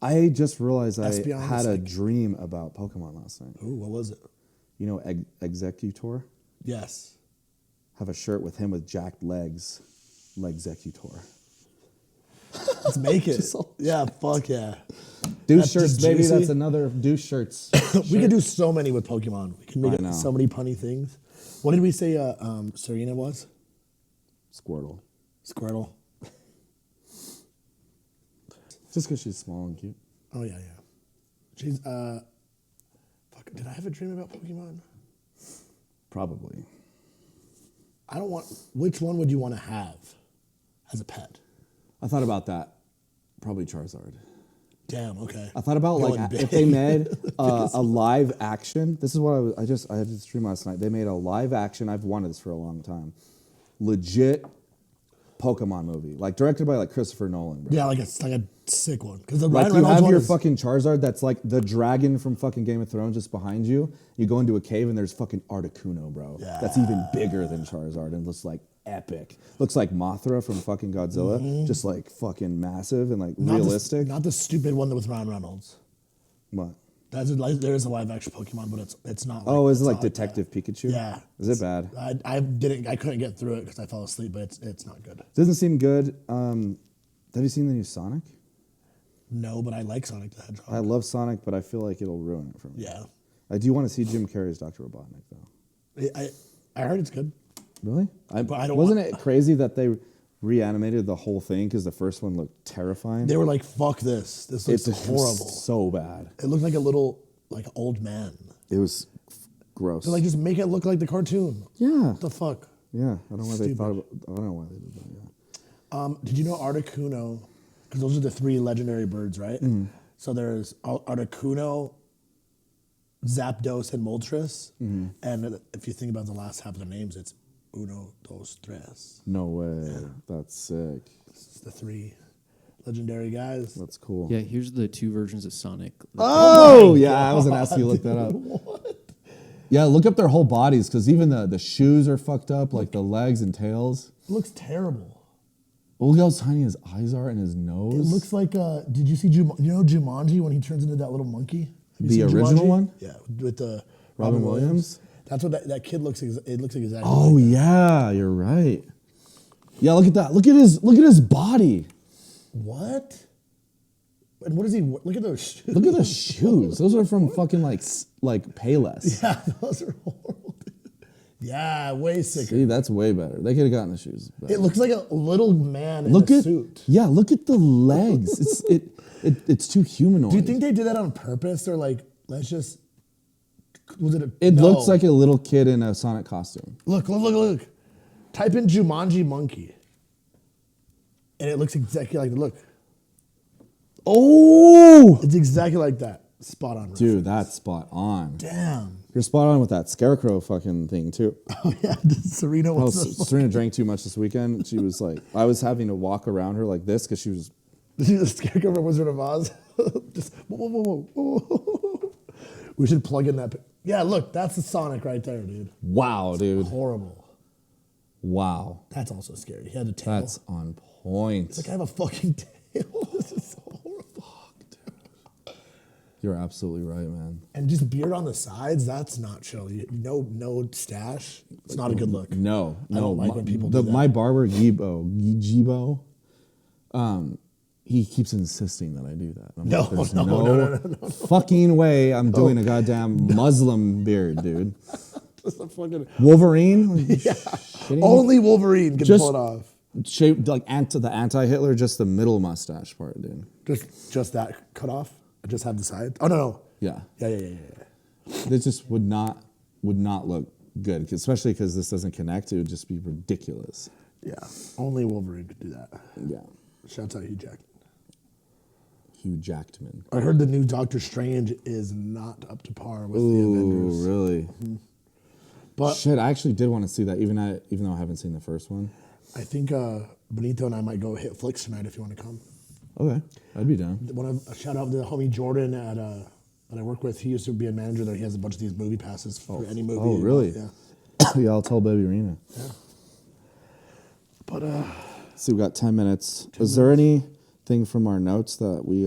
I just realized I Espeon had is a like- dream about Pokemon last night. Ooh, what was it? You know Executor? Yes. Have a shirt with him with jacked legs. Legzecutor. Let's make it. Just all- Yeah, fuck yeah. Douche That's shirts, just baby. juicy. That's another douche shirts. We could do so many with Pokemon. We can I make know. so many punny things. What did we say Serena was? Squirtle. Squirtle. Just because she's small and cute. Oh, yeah. She's, fuck, did I have a dream about Pokemon? Probably. I don't want, which one would you want to have as a pet? I thought about that. Probably Charizard. Damn, okay. I thought about Going if big. they made a live action. This is what I had this dream last night. They made a live action. I've wanted this for a long time. Legit Pokemon movie, like directed by Christopher Nolan. Bro. Yeah, like a sick one. Because the Like Ryan you Reynolds have one your is, fucking Charizard that's like the dragon from fucking Game of Thrones just behind you. You go into a cave and there's fucking Articuno, bro. Yeah. That's even bigger than Charizard and looks like epic. Looks like Mothra from fucking Godzilla, just like fucking massive and like not realistic. not the stupid one that was Ryan Reynolds. What? There is a live action Pokemon, but it's not. Oh, is it it's like not that. Detective Pikachu? Yeah. Is it bad? I couldn't get through it because I fell asleep, but it's not good. Doesn't seem good. Have you seen the new Sonic? No, but I like Sonic the Hedgehog. I love Sonic, but I feel like it'll ruin it for me. Yeah. I do want to see Jim Carrey's Dr. Robotnik, though. I heard it's good. Really? But I don't wasn't want- it crazy that they reanimated the whole thing because the first one looked terrifying? They were like, "Fuck this! This looks It's horrible." so bad. It looked like a little old man. It was gross. They're like, just make it look like the cartoon. yeah, What the fuck? yeah. I don't know why they Stupid. thought about. I don't know why they did that. Yeah. Did you know Articuno? Because those are the 3 legendary birds, right? Mm-hmm. So there's Articuno, Zapdos, and Moltres. Mm-hmm. And if you think about the last half of their names, it's uno, dos, tres. No way. That's sick. It's the 3 legendary guys. That's cool. Yeah, here's the 2 versions of Sonic. Oh, yeah. I was gonna ask you to look that up. Yeah, look up their whole bodies because even the shoes are fucked up, like the legs and tails. It looks terrible. Look how tiny his eyes are and his nose. It looks like, did you see, Jumanji when he turns into that little monkey? Have you The seen original Jumanji? one? Yeah, with the Robin Williams? That's what that kid looks. It looks like exactly. Oh like that. yeah, you're right. Yeah, look at that. Look at his body. What? And what is he? Look at those shoes. Look at the shoes. Those are from fucking like Payless. Yeah, those are horrible. Dude. Yeah, way sicker. See, that's way better. They could have gotten the shoes better. It looks like a little man in Look a at suit. yeah. Look at the legs. It's too humanoid. Do you think they did that on purpose, or like let's just Was it a? It no. looks like a little kid in a Sonic costume. Look. Type in Jumanji monkey. And it looks exactly like the look. Oh, It's exactly like that. Spot on. dude, that's spot on. Damn. You're spot on with that scarecrow fucking thing too. Oh yeah, Serena Oh, was. Serena drank too much this weekend. She was like, I was having to walk around her like this because she was. Did you see the scarecrow from Wizard of Oz? Just whoa. We should plug in that. Yeah, look, that's the Sonic right there, dude. Wow, dude. Horrible. Wow. That's also scary. He had a tail. That's on point. It's like I have a fucking tail. This is so horrible. You're absolutely right, man. And just beard on the sides, that's not chill. No stash. It's not a good look. No. I don't like when people do that. My barber, Gibo, he keeps insisting that I do that. I'm No, like, there's no. fucking way I'm doing a goddamn Muslim beard, dude. Just a fucking Wolverine? yeah. Shitting me? Only Wolverine can Just- pull it off. Shaped like the anti-Hitler, just the middle mustache part, dude. Just that cut off. I just have the side. Oh no. Yeah. Yeah. This just would not look good, especially because this doesn't connect. It would just be ridiculous. Yeah. Only Wolverine could do that. Yeah. Shouts out Hugh Jackman. Hugh Jackman. I heard the new Doctor Strange is not up to par with the Ooh, Avengers. really? But Shit, I actually did want to see that, even though I haven't seen the first one. I think Benito and I might go hit flicks tonight if you want to come. Okay, I'd be down. A shout out to the homie Jordan that I work with. He used to be a manager there. He has a bunch of these movie passes for any movie. Oh, really? Yeah. Yeah, I'll tell Baby Rena. Yeah. But See, we got 10 minutes. Is there anything from our notes that we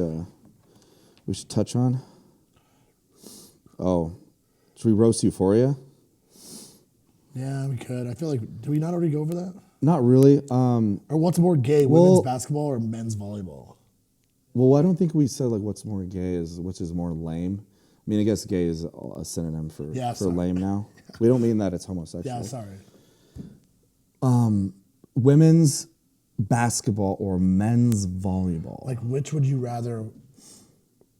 should touch on? Oh, should we roast Euphoria? yeah, we could. I feel like did we not already go over that? Not really. Or what's more gay, Well- women's basketball or men's volleyball? Well, I don't think we said like what's more gay is which is more lame. I mean, I guess gay is a synonym for sorry. lame now. We don't mean that it's homosexual. Yeah, sorry. Women's basketball or men's volleyball? Like, which would you rather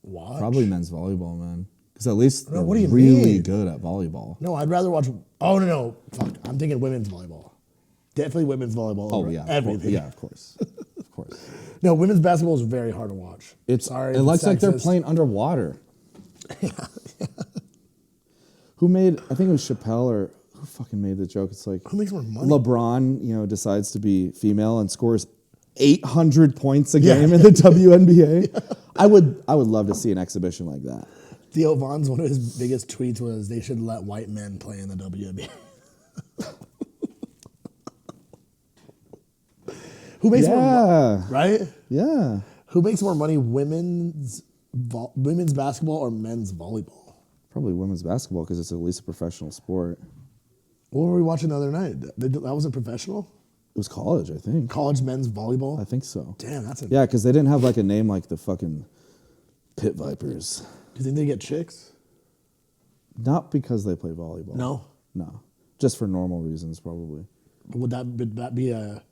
watch? Probably men's volleyball, man. Because at least No, they're what do you really mean? good at volleyball. No, I'd rather watch. Oh no, fuck! I'm thinking women's volleyball. Definitely women's volleyball. Oh over yeah, everything. Yeah, of course, of course. No, women's basketball is very hard to watch. It's Sorry, It if looks it's like they're sexist. playing underwater. Who made? I think it was Chappelle or who fucking made the joke. It's like Who makes more money? LeBron, decides to be female and scores 800 points a Yeah. game in the WNBA. I would love to see an exhibition like that. Theo Von's one of his biggest tweets was they should let white men play in the WNBA. Who makes more money? Yeah, Right? yeah. Who makes more money, women's basketball or men's volleyball? Probably women's basketball because it's at least a professional sport. What were we watching the other night? That wasn't professional? It was college, I think. College men's volleyball? I think so. Damn, that's a. Yeah, because they didn't have like a name like the fucking Pit Vipers. Do you think they get chicks? Not because they play volleyball. No. No. Just for normal reasons, probably. Would that be a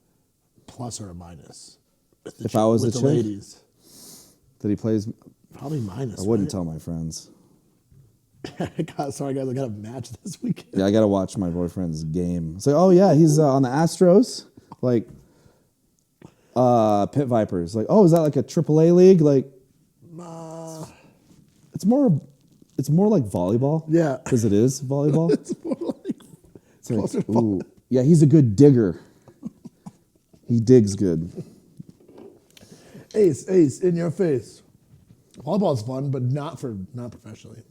plus or a minus? With the If I was with a the chick? ladies, That he plays. probably minus. I wouldn't right? tell my friends. God, sorry guys, I got a match this weekend. Yeah, I gotta watch my boyfriend's game. It's like, oh yeah, he's on the Astros. Like, Pit Vipers. Like, oh, is that like a AAA league? Like, it's more like volleyball. Yeah. because it is volleyball. It's more like It's like, closer to ooh, yeah, he's a good digger. He digs good. Ace, in your face. Volleyball's fun, but not professionally.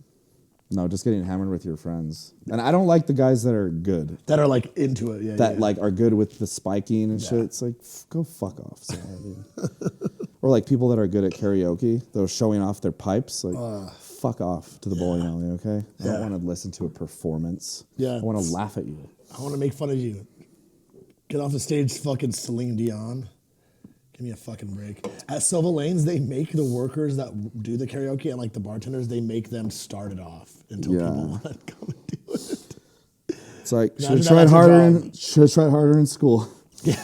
No, just getting hammered with your friends. And I don't like the guys that are good. That are like into it, yeah. That yeah. like are good with the spiking and shit. It's like go fuck off. Sorry, dude. Or like people that are good at karaoke, they're showing off their pipes. Like fuck off to the bowling alley, okay? I Yeah. don't want to listen to a performance. Yeah. I want to laugh at you. I want to make fun of you. Get off the stage, fucking Celine Dion. Give me a fucking break. At Silva Lanes, they make the workers that do the karaoke and like the bartenders, they make them start it off until Yeah. people want to come and do it. It's like Imagine should have that tried as a job. harder in school. Yeah,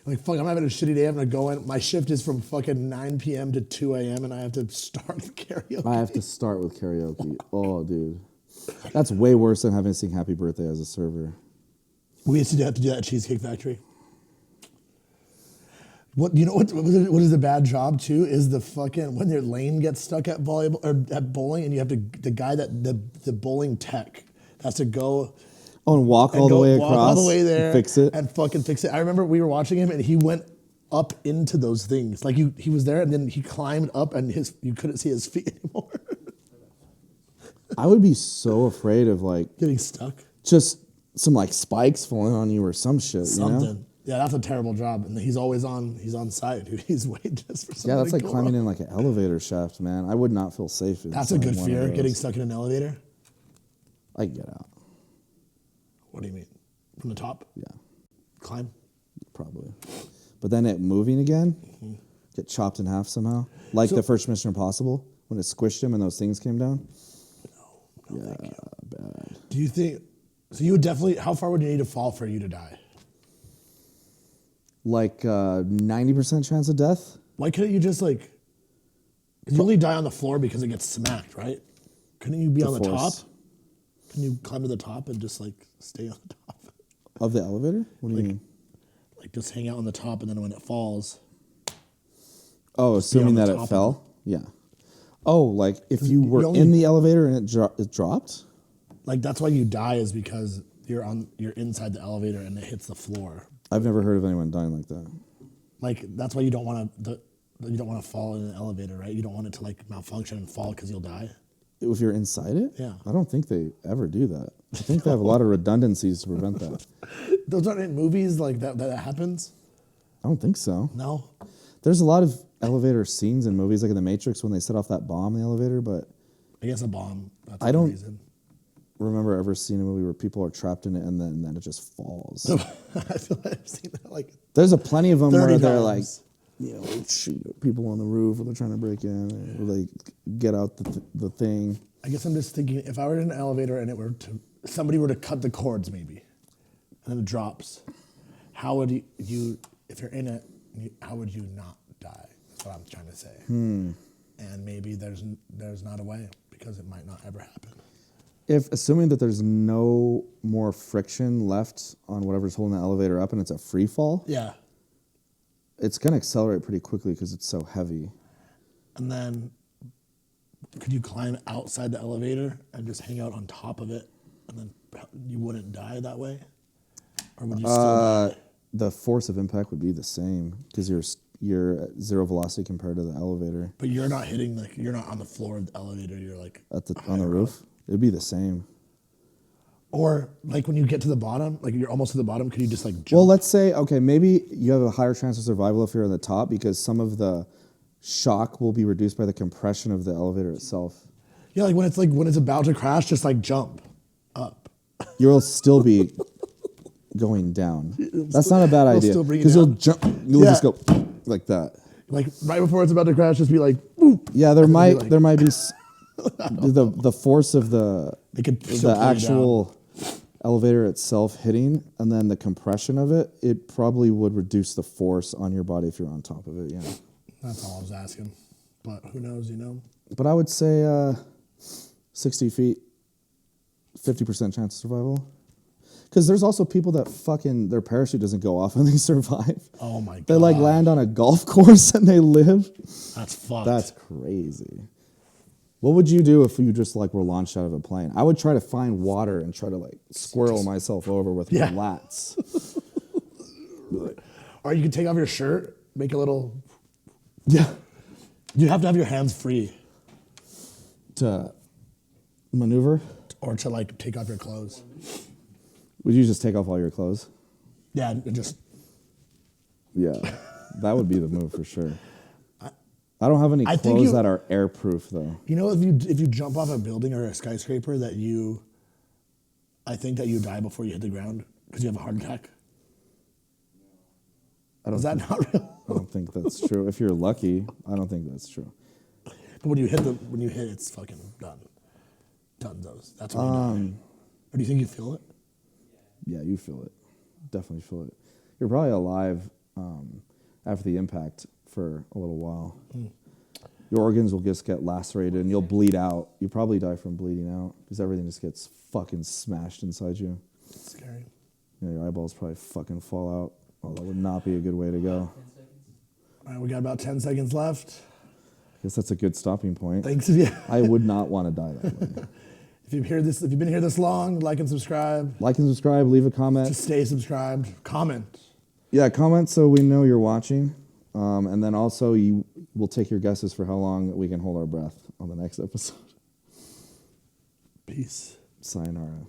like fuck, I'm having a shitty day. I'm gonna go in. My shift is from fucking 9 p.m. to 2 a.m. and I have to start the karaoke. I have to start with karaoke. Oh, dude. That's way worse than having to sing Happy Birthday as a server. We used to have to do that at Cheesecake Factory. What you know? What is a bad job too? Is the fucking when your lane gets stuck at volleyball or at bowling, and you have to the guy that the bowling tech has to go. Oh, and walk all the way across, all the way there, and fix it. and fucking fix it. I remember we were watching him, and he went up into those things. Like he was there, and then he climbed up, and you couldn't see his feet anymore. I would be so afraid of like Getting stuck. just some like spikes falling on you or some shit. Something. You know? Yeah, that's a terrible job, and he's always on. He's on site, dude. He's waiting just for something. Yeah, that's to like go climbing wrong. in like an elevator shaft, man. I would not feel safe. That's a inside good one of fear. those. Getting stuck in an elevator. I get out. What do you mean? From the top? Yeah, Climb? probably. But then it moving again, get chopped in half somehow, like the first Mission Impossible when it squished him and those things came down. No, Yeah, thank you. bad. Do you think, so you would definitely, how far would you need to fall for you to die? Like 90% chance of death. Why couldn't you just like, 'cause you only die on the floor because it gets smacked, right? Couldn't you be on the force. top? Can you climb to the top and just like stay on the top? Of the elevator? What do you mean? Like just hang out on the top and then when it falls. Oh, assuming the that top it of fell? Yeah. Oh, like if you you were only- in the elevator and it dropped? Like that's why you die is because you're inside the elevator and it hits the floor. I've never heard of anyone dying like that. Like that's why you don't want to fall in an elevator, right? You don't want it to like malfunction and fall because you'll die. If you're inside it? Yeah. I don't think they ever do that. I think they have a lot of redundancies to prevent that. Those aren't in movies like that happens. I don't think so. No, There's a lot of elevator scenes in movies, like in The Matrix when they set off that bomb in the elevator, but I guess a bomb. That's I the don't- reason. remember ever seeing a movie where people are trapped in it and then it just falls. I feel like I've seen that like There's a plenty of them 30 where they're like, times. you know, shoot at people on the roof or they're trying to break in or they get out the thing. I guess I'm just thinking if I were in an elevator and somebody were to cut the cords maybe, and then it drops, how would you if you're in it, how would you not die? That's what I'm trying to say. And maybe there's not a way because it might not ever happen. If assuming that there's no more friction left on whatever's holding the elevator up and it's a free fall, Yeah, it's gonna accelerate pretty quickly because it's so heavy. and then could you climb outside the elevator and just hang out on top of it, and then you wouldn't die that way, or would you still die? The force of impact would be the same because you're at zero velocity compared to the elevator But you're not you're not on the floor of the elevator. You're like on the higher roof. up. It'd be the same. Or like when you get to the bottom, like you're almost to the bottom, could you just like jump? Well, let's say, okay, maybe you have a higher chance of survival if you're on the top because some of the shock will be reduced by the compression of the elevator itself. Yeah, like when it's about to crash, just like jump up. You'll still be going down. That's not a bad idea still bring you because you'll down. jump. You'll Yeah. just go like that. Like right before it's about to crash, just be like, boop. Yeah, there And then might be like- there might be the force of the It could still the pull you actual elevator itself hitting and then the compression of it. It probably would reduce the force on your body if you're on top of it. Yeah, That's all I was asking. But who knows, you know? but I would say 60 feet, 50% chance of survival. Because there's also people that fucking their parachute doesn't go off and they survive. Oh my god. They like land on a golf course and they live. That's fucked. That's crazy. What would you do if you just like were launched out of a plane? I would try to find water and try to like squirrel myself over with Yeah. my lats. Or you could take off your shirt, make a little. Yeah. You have to have your hands free, To maneuver? or to like take off your clothes. Would you just take off all your clothes? Yeah, and just. Yeah. That would be the move for sure. I don't have any I think clothes you- that are airproof though. You know, if you jump off a building or a skyscraper, I think that you die before you hit the ground because you have a heart attack. I don't Is that think, not real? I don't think that's true. If you're lucky, I don't think that's true. But when you hit, it's fucking done. Done those. That's when you die. Or do you think you feel it? Yeah, you feel it. Definitely feel it. You're probably alive after the impact for a little while. your organs will just get lacerated and you'll bleed out. You probably die from bleeding out because everything just gets fucking smashed inside you. It's scary. Yeah, your eyeballs probably fucking fall out. Oh, that would not be a good way to go. All right, we got about 10 seconds left. I guess that's a good stopping point. Thanks. Yeah. I would not want to die that way. If you've been here this long, like and subscribe. Like and subscribe, leave a comment. Just stay subscribed. Comment. Yeah, comment so we know you're watching. And then also we'll take your guesses for how long we can hold our breath on the next episode. Peace. Sayonara.